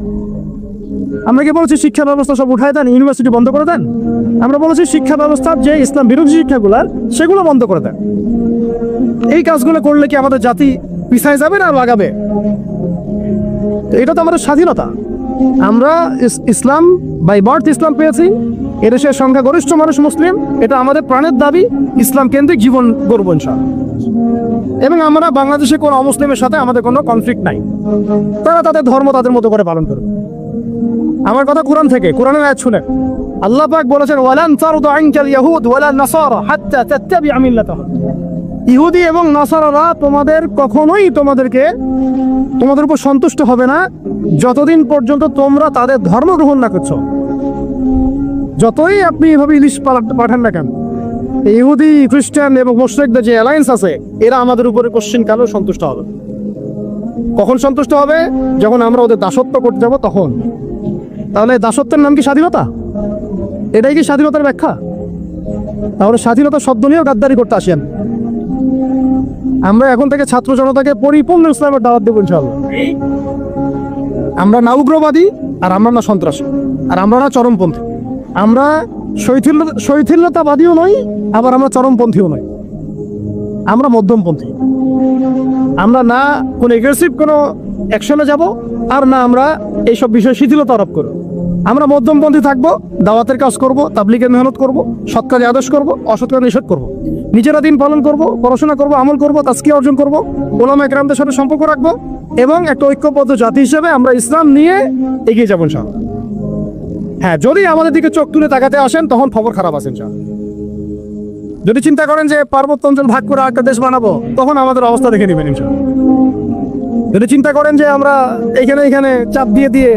আমরা কি বলেছি শিক্ষা ব্যবস্থা সব উঠাই দেন, ইউনিভার্সিটি বন্ধ করে দেন? আমরা বলেছি শিক্ষা ব্যবস্থার যে ইসলাম বিরোধী শিক্ষাগুলো সেগুলো বন্ধ করে দেন। এই কাজগুলো করলে কি আমাদের জাতি পিছায় যাবে না লাগাবে? এটা তো আমাদের স্বাধীনতা। আমরা ইসলাম বাই বার্থ ইসলাম পেয়েছি, এদেশের সংখ্যাগরিষ্ঠ মানুষ মুসলিম, এটা আমাদের প্রাণের দাবি। ইসলাম কেন্দ্রিক জীবন গড়ব ইনশাআল্লাহ। এবং আমরা বাংলাদেশে কোনো অমুসলিমের সাথে আমাদের কোনো কনফ্লিক্ট নাই, তারা তাদের ধর্ম তাদের মতো করে পালন করবে। আমার কথা কোরআন থেকে, কোরআনের আয়াত শুনে আল্লাহ পাক বলেছেন, ওয়ালান তারদু আনকাল ইয়াহুদ ওয়ালা নাসারা হাত্তা তাত্তাবিআ মিল্লাতাহুম। ইহুদি এবং নাসারারা তোমাদের কখনোই তোমাদের উপর সন্তুষ্ট হবে না যতদিন পর্যন্ত তোমরা তাদের ধর্ম গ্রহণ না করছো। যতই আপনি এভাবে ইলিশ পাঠান না কেন, ইহুদি খ্রিস্টান এবং মুশরিকদের যে অ্যালায়েন্স আছে, এরা আমাদের উপরে কোশ্চিন কালেও সন্তুষ্ট হবে। কখন সন্তুষ্ট হবে? যখন আমরা ওদের দাসত্ব করতে যাব তখন। তাহলে দাসত্বের নাম কি স্বাধীনতা? এটাই কি স্বাধীনতার ব্যাখ্যা? তাহলে স্বাধীনতা শব্দ নিয়েও গাদ্দারি করতে আসেন। আমরা এখন থেকে ছাত্র জনতাকে পরিপূর্ণ ইসলামের দাওয়াত দেব ইনশাআল্লাহ। আমরা না উগ্রবাদী, আর আমরা না সন্ত্রাসী, আর আমরা না চরমপন্থী। আমরা শৈথিল্যতাবাদীও নই, আবার আমরা চরমপন্থীও নই। আমরা মধ্যমপন্থী। আমরা না কোনো এগ্রেসিভ কোনো অ্যাকশনে যাব, আর না আমরা এইসব বিষয়ে শিথিলতা আরোপ করব। আমরা মধ্যমপন্থী থাকবো, দাওয়াতের কাজ করব, তাবলীগের মেহনত করব, সৎ কাজে আদেশ করব, অসৎ কাজে নিষেধ করব, নিজেরা দিন পালন করব, পড়াশোনা করব, আমল করব, তাজকিয়া অর্জন করব, ওলামা একরামদের সাথে সম্পর্ক রাখবো, এবং একটা ঐক্যবদ্ধ জাতি হিসেবে আমরা ইসলাম নিয়ে এগিয়ে যাবো ইনশাআল্লাহ। হ্যাঁ, যদি আমাদের দিকে চোখ তুলে তাকাতে আসেন তখন খবর খারাপ আছে ইনশাআল্লাহ। যদি চিন্তা করেন যে পার্বত্য অঞ্চল ভাগ করে একটা দেশ বানাবো, তখন আমাদের অবস্থা দেখে নেবেন ইনশাআল্লাহ। যদি চিন্তা করেন যে আমরা এখানে চাপ দিয়ে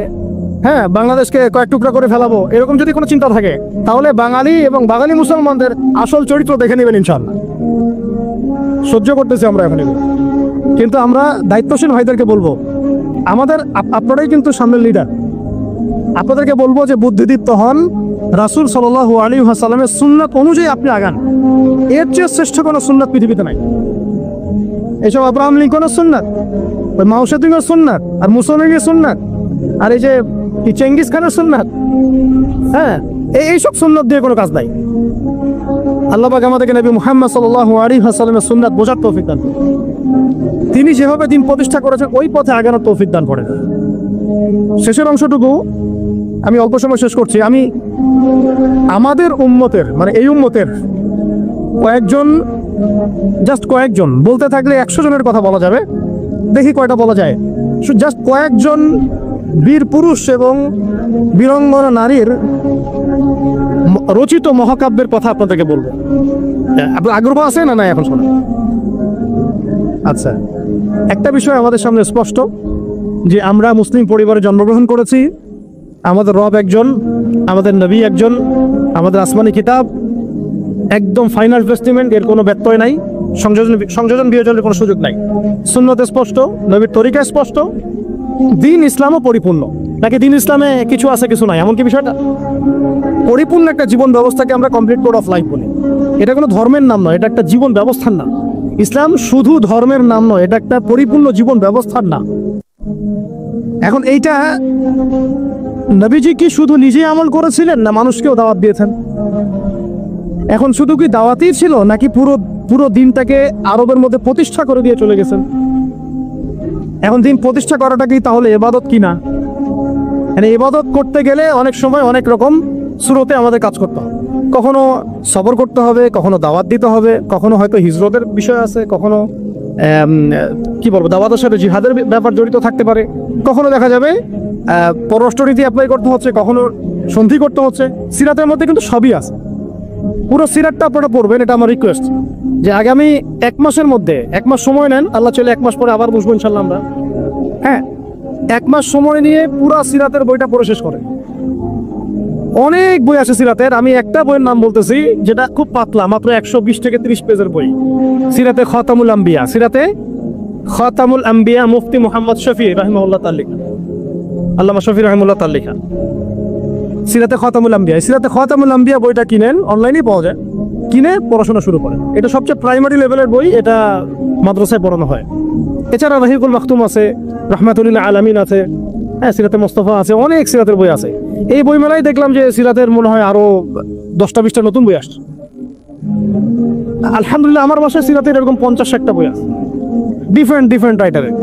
হ্যাঁ বাংলাদেশকে কয়েক টুকরা করে ফেলাবো, এরকম যদি কোনো চিন্তা থাকে, তাহলে বাঙালি এবং বাঙালি মুসলমানদের আসল চরিত্র দেখে নেবেন ইনশাআল্লাহ। সহ্য করতেছি আমরা এখন এগুলো, কিন্তু আমরা দায়িত্বশীল ভাইদেরকে বলবো, আপনারাই কিন্তু সামনের লিডার। আপনাদেরকে বলবো যে বুদ্ধিদীপ্ত হন, রাসূল সাল্লাল্লাহু আলাইহি ওয়াসাল্লামের সুন্নাত অনুযায়ী আপনি আগান। এর চেয়ে শ্রেষ্ঠ কোনো সুন্নাত পৃথিবীতে নাই। এইসব আব্রাহাম লিঙ্কনের সুন্নাত, ওই মাও সেতুংয়ের সুন্নাত, আর মুসলিমের সুন্নাত, আর এই যে চেঙ্গিস খানের সুন্নাত, হ্যাঁ, এইসব সুন্নাত দিয়ে কোনো কাজ নাই। আল্লাহ পাক আমাদেরকে নবী মুহাম্মদ সাল্লাল্লাহু আলাইহি ওয়াসাল্লামের সুন্নাত বোঝার তৌফিক দান করেন। তিনি যেভাবে দিন প্রতিষ্ঠা করেছেন ওই পথে আগানোর তৌফিক দান করেন। শেষের অংশটুকু আমি অল্প সময় শেষ করছি। আমি আমাদের উম্মতের, মানে এই উম্মতের কয়েকজন বলতে থাকলে 100 জনের কথা বলা যাবে, দেখি কয়টা বলা যায়। জাস্ট কয়েকজন বীর পুরুষ এবং বীরাঙ্গনা নারীর রচিত মহাকাব্যের কথা আপনাদেরকে বলবো। আপনার আগ্রহ আছে না? এখন শোনা। আচ্ছা, একটা বিষয় আমাদের সামনে স্পষ্ট যে আমরা মুসলিম পরিবারে জন্মগ্রহণ করেছি। আমাদের রব একজন, আমাদের নবী একজন, আমাদের আসমানি কিতাব একদম ফাইনাল টেস্টিমেন্ট, এর কোনো ব্যত্যয় নাই, সংযোজন বিয়োজনের কোনো সুযোগ নাই। সুন্নতে স্পষ্ট, নবীর তরিকা স্পষ্ট, দিন ইসলামও পরিপূর্ণ। নাকি দিন ইসলামে কিছু আছে কিছু নাই, এমনকি বিষয়টা পরিপূর্ণ একটা জীবন ব্যবস্থাকে আমরা কমপ্লিট কোড অফ লাইফ বলি। এটা কোনো ধর্মের নাম নয়, এটা একটা জীবন ব্যবস্থার নাম। ইসলাম শুধু ধর্মের নাম নয়, এটা একটা পরিপূর্ণ জীবন ব্যবস্থার নাম। এখন এইটা নবীজি কি শুধু নিজে আমল করেছিলেন, না মানুষকেও দাওয়াত দিয়েছেন? এখন শুধু কি দাওয়াতই ছিল, নাকি পুরো দিনটাকে আরবের মধ্যে প্রতিষ্ঠা করে দিয়ে চলে গেছেন? এখন দিন প্রতিষ্ঠা করাটা কি তাহলে ইবাদত কি না? মানে ইবাদত করতে গেলে অনেক সময় অনেক রকম সুরতে আমাদের কাজ করতে হবে। কখনো সবর করতে হবে, কখনো দাওয়াত দিতে হবে, কখনো হয়তো হিজরতের বিষয় আছে, কখনো কি বলবো দাওয়াতের সাথে জিহাদের ব্যাপার জড়িত থাকতে পারে, কখনো দেখা যাবে পররাষ্ট্রনীতি অ্যাপ্লাই করতে হচ্ছে, কখনো সন্ধি করতে হচ্ছে। সিরাতের মধ্যে কিন্তু সবই আছে। পুরো সিরাতটা আপনারা পড়বেন, এটা আমার রিকোয়েস্ট। যে আগামী 1 মাসের মধ্যে 1 মাস সময় নেন, আল্লাহ চলে 1 মাস পরে আবার বসবো ইনশাল্লাহ আমরা। হ্যাঁ, 1 মাস সময় নিয়ে পুরো সিরাতের বইটা পড়ে শেষ করেন। অনেক বই আছে সিরাতের, আমি একটা বইয়ের নাম বলতেছি যেটা খুব পাতলা, মাত্র 120 থেকে 30 পেজের বই। সিরাতে খাতামুল আম্বিয়া, সিরাতে খাতামুল আম্বিয়া, মুফতি মুহাম্মদ শফি রাহিমাহুল্লাহ তাআলা লেখা, আল্লামা শফি রাহিমাহুল্লাহ তাআলা লেখা সিরাতে খাতামুল আম্বিয়া। সিরাতে খাতামুল আম্বিয়া বইটা কিনেন, অনলাইনেই পাওয়া যায়, কিনে পড়াশোনা শুরু করেন। এটা সবচেয়ে প্রাইমারি লেভেলের বই, এটা মাদ্রাসায় পড়ানো হয়। এছাড়া রাহিকুল মাখতুম আছে, রাহমাতুল্লিল আলামিন আছে, হ্যাঁ, সিরাতে মোস্তফা আছে, অনেক সিরাতের বই আছে। এই বই মেলায় দেখলাম যে সিরাতের মনে হয় আরো 10টা-20টা নতুন বই আসছে। আলহামদুলিল্লাহ, আমার বাসায় সিরাতের এরকম 50-60টা বই আছে। ডিফারেন্ট ডিফারেন্ট রাইটারের,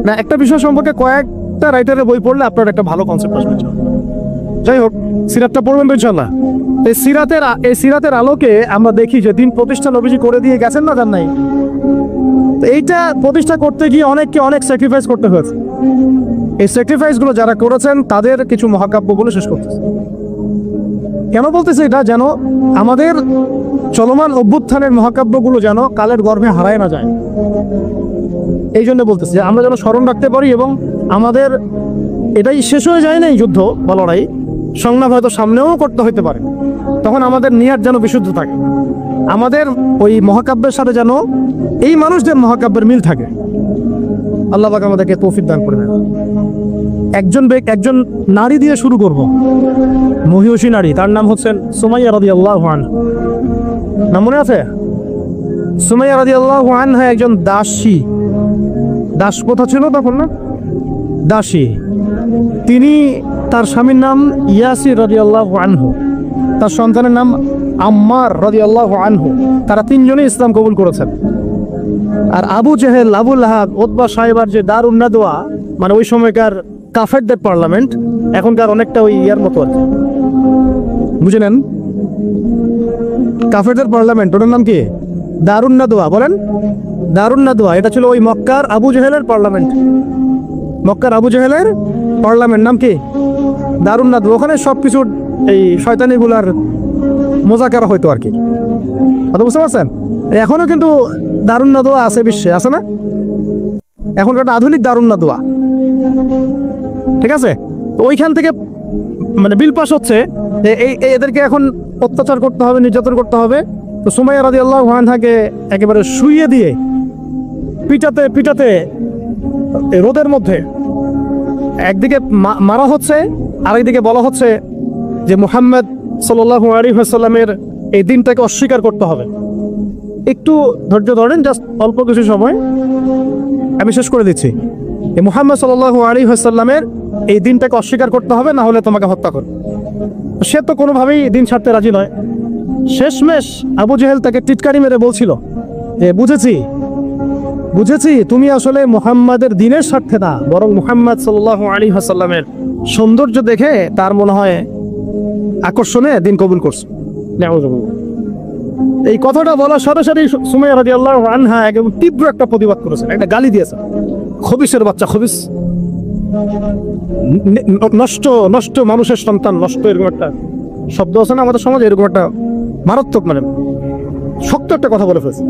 না একটা বিষয় সম্পর্কে কয়েকটা রাইটারের বই পড়লে আপনার একটা ভালো কনসেপ্ট আসবে। যাই হোক, সিরাতটা পড়বেন তো ইনশাআল্লাহ। এই সিরাতের আলোকে আমরা দেখি যে দিন প্রতিষ্ঠা নবীজি করে দিয়ে গেছেন না, যান নাই? তো এইটা প্রতিষ্ঠা করতে গিয়ে অনেককে অনেক স্যাক্রিফাইস করতে হয়েছে। এই স্যাক্রিফাইসগুলো যারা করেছেন তাদের কিছু মহাকাব্যগুলো শেষ করতেছে। কেন বলতেছে এটা? যেন আমাদের চলমান অভ্যুত্থানের মহাকাব্যগুলো যেন কালের গর্ভে হারায় না যায়, এই জন্য বলতেছে যে আমরা যেন স্মরণ রাখতে পারি, এবং আমাদের এটাই শেষ হয়ে যায় না এই যুদ্ধ বা লড়াই, সংলাপ হয়তো সামনেও করতে হইতে পারে, তখন আমাদের নিয়াত যেন বিশুদ্ধ থাকে, আমাদের ওই মহাকাব্যের সাথে যেন এই মানুষদের মহাকাব্যের মিল থাকে। আল্লাহ পাক আমাদেরকে তৌফিক দান করে দেন। একজন নারী দিয়ে শুরু করব, মহিষী নারী, তার নাম হচ্ছেন সুমাইয়া রাদিয়াল্লাহু আনহা। নাম মনে আছে? সুমাইয়া রাদিয়াল্লাহু আনহা একজন দাসী, দাস প্রথা ছিল তখন না, দাসী। তিনি, তার স্বামীর নাম ইয়াসির রাদিয়াল্লাহু আনহু, তার সন্তানের নাম আম্মার রাদিয়াল্লাহু আনহু। তারা তিনজনই ইসলাম কবুল করেছেন। আর আবু জেহেল, আবু লাহাব, উতবা সাহেবার যে দারুন নাদওয়া, মানে ওই সময়কার কাফেরদের পার্লামেন্ট, এখনকার অনেকটা ওই ইয়ার মতো আর কি, বুঝে নেন, কাফেরদের পার্লামেন্ট, ওটার নাম কি? দারুন নাদওয়া। বলেন দারুন নাদওয়া। এটা ছিল ওই মক্কার আবু জেহেলের পার্লামেন্ট। মক্কার আবু জেহেলের পার্লামেন্ট নাম কি? দারুন নাদওয়া। ওখানে সবকিছু এই শয়তানিগুলার মোজাকারা হইতো আর কি, কথা বুঝতে পারছেন? এখনো কিন্তু দারুন নাদওয়া আছে বিশ্বে, আছে না? এখন একটা আধুনিক দারুন নাদওয়া, ঠিক আছে? তো ওইখান থেকে মানে বিল পাস হচ্ছে এদেরকে এখন অত্যাচার করতে হবে, নির্যাতন করতে হবে। তো সুমাইয়া রাদিয়াল্লাহু আনহাকে একেবারে শুইয়ে দিয়ে পিটাতে পিটাতে রোদের মধ্যে একদিকে মারা হচ্ছে, আরেকদিকে বলা হচ্ছে যে মুহাম্মদ সাল্লাল্লাহু আলাইহি ওয়াসাল্লামের এই দিনটাকে অস্বীকার করতে হবে। একটু ধৈর্য ধরেন, জাস্ট অল্প কিছু সময়, আমি শেষ করে দিচ্ছি। এই মুহাম্মদ সাল্লাল্লাহু আলাইহি ওয়াসাল্লামের এই দিনটাকে অস্বীকার করতে হবে, না হলে তোমাকে হত্যা করবে। সে তো কোনোভাবেই দিন ছাড়তে রাজি নয়। শেষমেশ আবু জেহেল তাকে টিটকারি মেরে বলছিল যে বুঝেছি তুমি আসলে মুহাম্মাদের দিনের স্বার্থে না, বরং মুহাম্মদ সাল্লাল্লাহু আলাইহি ওয়াসাল্লামের সৌন্দর্য দেখে তার মনে হয় আকর্ষণে দিন কবুল করছো। এই কথাটা বলার সাথে সাথে সুমাইয়া রাদিয়াল্লাহু আনহা একদম তীব্র একটা প্রতিবাদ করেছেন, একটা গালি দিয়েছেন, খবিসের বাচ্চা, খবিস, নষ্ট নষ্ট মানুষের সন্তান, নষ্ট, এরকম একটা শব্দ আছে না আমাদের সমাজে, এরকম একটা মারাত্মক মানে শক্ত একটা কথা বলে ফেলেছে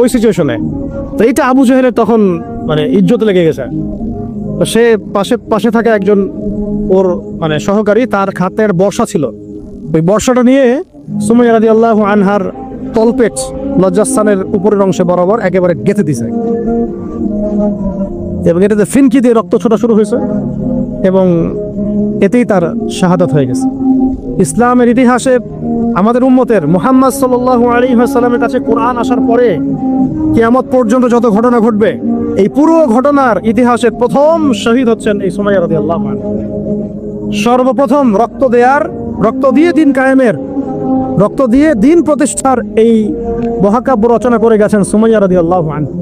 ওই সিচুয়েশনে। তো এইটা আবু জেহেলের তখন মানে ইজ্জত লেগে গেছে। তো সে পাশে থাকা একজন ওর মানে সহকারী, তার হাতে একটা বর্ষা ছিল, ওই বর্ষাটা নিয়ে সুমাইয়া রাদিয়াল্লাহু আনহার তলপেট লজ্জাস্থানের উপরের অংশে বরাবর একেবারে গেঁথে দিছে, এবং এটাতে ফিনকি দিয়ে রক্ত ছোটা শুরু হয়েছে, এবং এতেই তার শাহাদাত হয়ে গেছে। ইসলামের ইতিহাসে আমাদের উম্মতের মুহাম্মদ সাল্লাল্লাহু আলাইহি ওয়াসাল্লামের কাছে কোরআন আসার পরে কিয়ামত পর্যন্ত যত ঘটনা ঘটবে, এই পুরো ঘটনার ইতিহাসের প্রথম শহীদ হচ্ছেন এই সুমাইয়া রাদিয়াল্লাহু আনহা। সর্বপ্রথম রক্ত দিয়ে দিন কায়েমের, রক্ত দিয়ে দিন প্রতিষ্ঠার এই মহাকাব্য রচনা করে গেছেন সুমাইয়া রাদিয়াল্লাহু আনহা।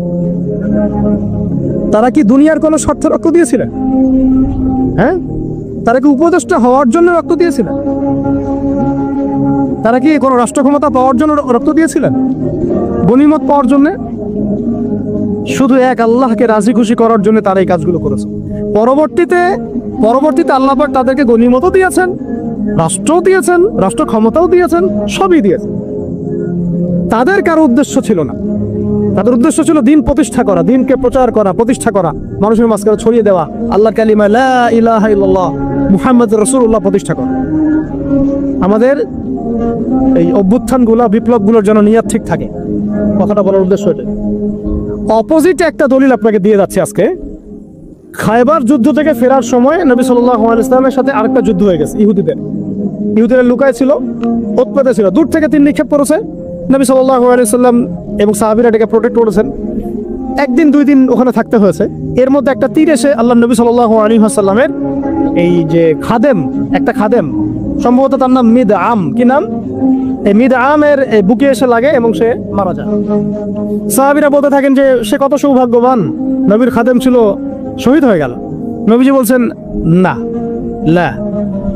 তারা কি দুনিয়ার কোনো স্বার্থে রক্ত দিয়েছিলেন? হ্যাঁ, তারা কি উপদেষ্টা হওয়ার জন্য রক্ত দিয়েছিলেন? তারা কি কোনো রাষ্ট্র ক্ষমতা পাওয়ার জন্য রক্ত দিয়েছিলেন? গনিমত পাওয়ার জন্য? শুধু এক আল্লাহকে রাজি খুশি করার জন্য তারা এই কাজগুলো করেছে। পরবর্তীতে আল্লাহ পাক তাদেরকে গনিমতও দিয়েছেন, রাষ্ট্রও দিয়েছেন, রাষ্ট্র ক্ষমতাও দিয়েছেন, সবই দিয়েছেন। তাদের কারো উদ্দেশ্য ছিল না, তাদের উদ্দেশ্য ছিল দিন প্রতিষ্ঠা করা, দিনকে প্রচার করা, প্রতিষ্ঠা করা, মানুষের মাঝখানে ছড়িয়ে দেওয়া আল্লাহর কালিমা লা ইলাহা ইল্লাল্লাহ মুহাম্মাদুর রাসূলুল্লাহ প্রতিষ্ঠা করা। আমাদের এই অভ্যুত্থানগুলো, বিপ্লবগুলোর যেন নিয়ত ঠিক থাকে, কথাটা বলার উদ্দেশ্য এটা। অপোজিটে একটা দলিল আপনাকে দিয়ে যাচ্ছে আজকে। খায়বার যুদ্ধ থেকে ফেরার সময় নবী সাল্লাল্লাহু আলাইহি ওয়াসাল্লামের সাথে আরেকটা যুদ্ধ হয়ে গেছে। ইহুদিরা লুকায় ছিল, উৎপেতে ছিল, দূর থেকে তীর নিক্ষেপ করেছে। নবী সাল্লাল্লাহু আলাইহি ওয়াসাল্লাম এবং সাহাবীরা এটাকে প্রোটেক্ট করেছেন। একদিন দুই দিন ওখানে থাকতে হয়েছে। এর মধ্যে একটা তীর এসে আল্লাহ নবী সাল্লাল্লাহু আলাইহি ওয়াসাল্লামের এই যে একটা খাদেম, সম্ভবত তার নাম মিদআম, কি নাম, এই মিদআমের বুকে এসে লাগে এবং সে মারা যায়। সাহাবীরা বলতে থাকেন যে সে কত সৌভাগ্যবান, নবীর খাদেম ছিল, শহীদ হয়ে গেল। নবীজি বলছেন না, লা,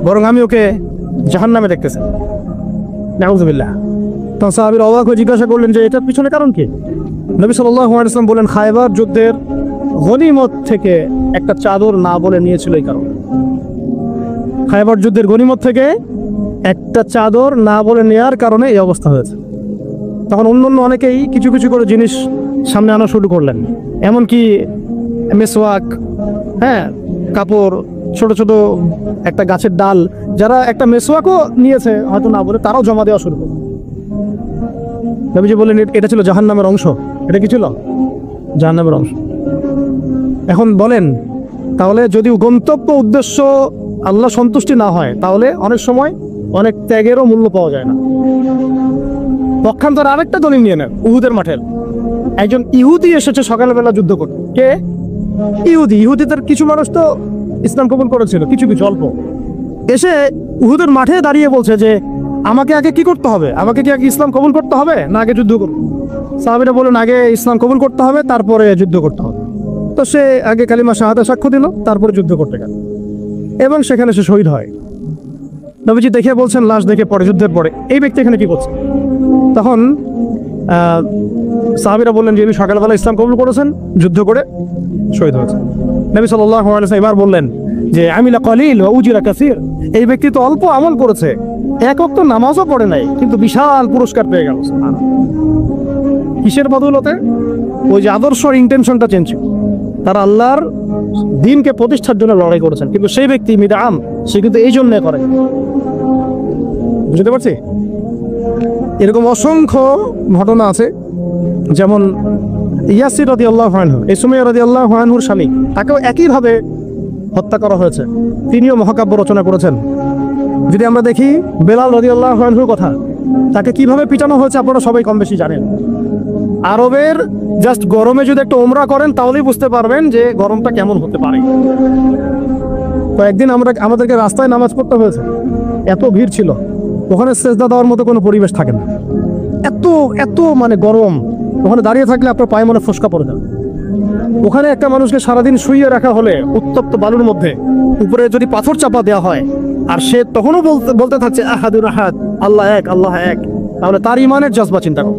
বরং আমি ওকে জাহান্নামে দেখতেছি। নাউযুবিল্লাহ। তখন সাহাবীরা অবাক হয়ে জিজ্ঞাসা করলেন যে এটার পিছনে কারণ কি? নবী সাল্লাল্লাহু আলাইহি ওয়াসাল্লাম বলেন, খায়বার যুদ্ধের গনিমত থেকে একটা চাদর না বলে নিয়েছিল এই কারণে। খায়বার যুদ্ধের গনিমত থেকে একটা চাদর না বলে নেওয়ার কারণে এই অবস্থা হয়েছে। তখন অন্য অনেকেই কিছু কিছু করে জিনিস সামনে আনা শুরু করলেন, এমনকি মেসওয়াক, হ্যাঁ, কাপড়, ছোট ছোট একটা গাছের ডাল, যারা একটা মেসওয়াকও নিয়েছে হয়তো না বলে, তারাও জমা দেওয়া শুরু করল। নবীজি বললেন এটা ছিল জাহান্নামের অংশ। এটা কি ছিল? জাহান্নামের অংশ। এখন বলেন, তাহলে যদি গন্তব্য উদ্দেশ্য আল্লাহ সন্তুষ্টি না হয়, তাহলে অনেক সময় অনেক ত্যাগেরও মূল্য পাওয়া যায় না। পক্ষান্তরে আরেকটা দলিল নিয়ে নেন, উহুদের মাঠের একজন ইহুদি এসেছে সকালবেলা যুদ্ধ করতে। কে? ইহুদিদের কিছু মানুষ তো ইসলাম কবুল করেছিল, কিছু কিছু অল্প, এসে উহুদের মাঠে দাঁড়িয়ে বলছে যে আমাকে আগে কি করতে হবে? আমাকে কি আগে ইসলাম কবুল করতে হবে না আগে যুদ্ধ করব? সাহাবীরা বলেন আগে ইসলাম কবুল করতে হবে, তারপরে যুদ্ধ করতে হবে। তো সে আগে কালিমা শাহাদা সাক্ষ্য দিল, তারপরে যুদ্ধ করতে গেল এবং সেখানে সে শহীদ হয়। নবীজি দেখে বলছেন, লাশ দেখে পরে, যুদ্ধের পরে, এই ব্যক্তি এখানে কি করছে? তখন সাহাবীরা বললেন যে ইনি সকালবেলা ইসলাম কবুল করেছেন, যুদ্ধ করে শহীদ হয়েছে। নবী সাল্লাল্লাহু আলাইহি ওয়াসাল্লাম এবার বললেন যে আমিলা কলিল ওয়া উজরা কাসীর, এই ব্যক্তি তো অল্প আমল করেছে, এক ওয়াক্ত নামাজও পড়ে নাই, কিন্তু বিশাল পুরস্কার পেয়ে গেল। কিসের বদৌলতে? ওই যে আদর্শ ইন্টেনশনটা চেঞ্জ, তারা আল্লাহর দ্বীনকে প্রতিষ্ঠার জন্য লড়াই করেছেন, কিন্তু সেই ব্যক্তি মিদআম, সে কিন্তু এই জন্য করে। বুঝতে পারছি? এরকম অসংখ্য ঘটনা আছে। যেমন ইয়াসির রাদিয়াল্লাহু আনহু, এই সুমাইয়া রাদিয়াল্লাহু আনহুর স্বামী, তাকেও একইভাবে হত্যা করা হয়েছে। তিনিও মহাকাব্য রচনা করেছেন। যদি আমরা দেখি বেলাল রাদিয়াল্লাহু আনহুর কথা, তাকে কিভাবে পিটানো হয়েছে আপনারা সবাই কম বেশি জানেন। আরবের জাস্ট গরমে যদি একটা ওমরা করেন তাহলেই বুঝতে পারবেন যে গরমটা কেমন হতে পারে। কয়েকদিন আমাদেরকে রাস্তায় নামাজ পড়তে হয়েছে, এত ভিড় ছিল, ওখানে সেজদা দেওয়ার মতো কোনো পরিবেশ থাকে না, এত এত মানে গরম। ওখানে দাঁড়িয়ে থাকলে আপনার পায়ে মনে ফসকা পড়ে যাবে। ওখানে একটা মানুষকে সারাদিন শুইয়ে রাখা হলে উত্তপ্ত বালুর মধ্যে, উপরে যদি পাথর চাপা দেওয়া হয়, আর সে তখনও বলতে থাকছে আহাদুর আহাদ, আল্লাহ এক, আল্লাহ এক, তাহলে তার ইমানের জজবা চিন্তা করো।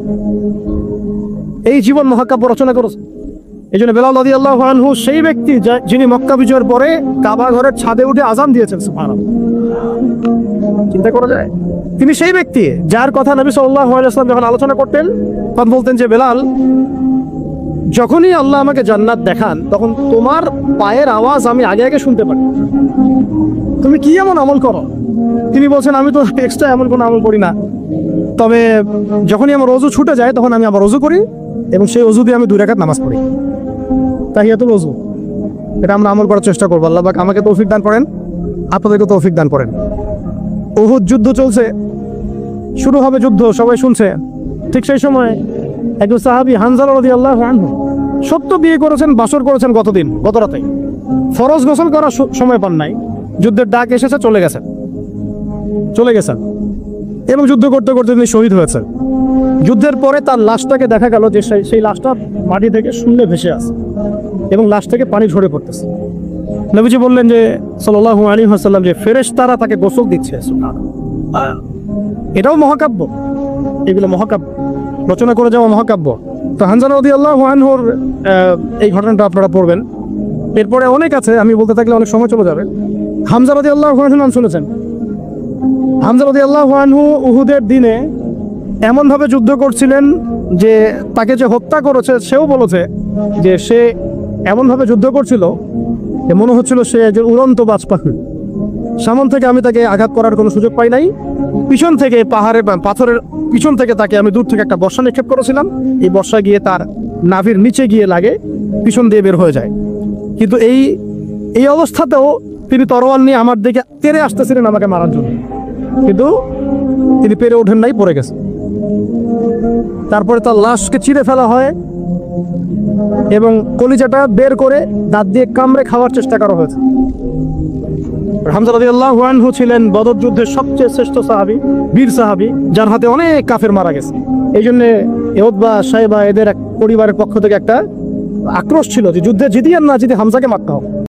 এই জীবন মহাকাব্য রচনা করেছে। এই জন্য বেলাল রাদিয়াল্লাহু আনহু সেই ব্যক্তি যিনি মক্কা বিজয়ের পরে কাবা ঘরের ছাদে উঠে আজান দিয়েছেন। সুবহানাল্লাহ, চিন্তা করা যায়। তিনি সেই ব্যক্তি যার কথা নবী সাল্লাল্লাহু আলাইহি ওয়াসাল্লাম যখন আলোচনা করতেন তখন বলতেন যে বেলাল, যখনই আল্লাহ আমাকে জান্নাত দেখান তখন তোমার পায়ের আওয়াজ আমি আগে আগে শুনতে পারি। তুমি কি এমন আমল করো? তিনি বলছেন, আমি তো এক্সট্রা এমন কোনো আমল করি না, তবে যখনই আমার ওযু ছুটে যায় তখন আমি আবার ওযু করি এবং সেই ওযু দিয়ে আমি 2 রাকাত নামাজ পড়ি, তাহিয়াতুল ওযু। এটা আমরা আমল করার চেষ্টা করবো। আল্লাহ পাক আমাকে তৌফিক দান করেন, আপনাদেরকে তৌফিক দান করেন। উহুদ যুদ্ধ চলছে, শুরু হবে যুদ্ধ, সবাই শুনছে। ঠিক সেই সময় একজন সাহাবী হানজালা রাদিয়াল্লাহু আনহু, সত্য বিয়ে করেছেন, বাসর করেছেন গত রাতে, ফরজ গোসল করার সময় পান নাই, যুদ্ধের ডাক এসেছে, চলে গেছেন এবং যুদ্ধ করতে করতে তিনি শহীদ হয়েছেন। যুদ্ধের পরে তার লাশটাকে দেখা গেল যে সেই লাশটা মাটি থেকে শূন্যে ভেসে আছে এবং লাশ থেকে পানি ঝরে পড়তেছে। নবীজি বললেন যে সাল্লাল্লাহু আলাইহি ওয়াসাল্লাম যে ফেরেশতারা তাকে গোসল দিচ্ছে। এটাও মহাকাব্য, এগুলো মহাকাব্য, রচনা করে যাওয়া মহাকাব্য। তো হানজালা রাদিয়াল্লাহু আনহুর এই ঘটনাটা আপনারা পড়বেন। এরপরে অনেক আছে, আমি বলতে থাকলে অনেক সময় চলে যাবে। হামজা রাদিয়াল্লাহু আনহু নাম শুনেছেন? হামজা রাদিয়াল্লাহু আনহু উহুদের দিনে এমনভাবে যুদ্ধ করছিলেন যে তাকে যে হত্যা করেছে সেও বলেছে যে সে এমনভাবে যুদ্ধ করছিল যে মনে হচ্ছিল সে যে উড়ন্ত বাজ পাখি। সামন থেকে আমি তাকে আঘাত করার কোনো সুযোগ পাই নাই, পিছন থেকে পাথরের পিছন থেকে তাকে আমি দূর থেকে একটা বর্ষা নিক্ষেপ করেছিলাম, এই বর্ষা গিয়ে তার নাভির নিচে গিয়ে লাগে, পিছন দিয়ে বের হয়ে যায়। কিন্তু এই অবস্থাতেও তিনি তরোয়াল নিয়ে আমার দিকে তেড়ে আসতেছিলেন আমাকে মারার জন্য, কিন্তু তিনি পেরে ওঠেন নাই, পড়ে গেছে। তারপরে তার লাশকে চিরে ফেলা হয় এবং কলিজাটা বের করে দাঁত দিয়ে কামড়ে খাওয়ার চেষ্টা করা হয়েছে। হামজা রাদিয়াল্লাহু আনহু ছিলেন বদর যুদ্ধের সবচেয়ে শ্রেষ্ঠ সাহাবী, বীর সাহাবী, যার হাতে অনেক কাফের মারা গেছে। এই জন্য উতবা, শাইবা এদের এক পরিবারের পক্ষ থেকে একটা আক্রোশ ছিল যে যুদ্ধে জিতি আর না জিতে হামজাকে মারতে হবে।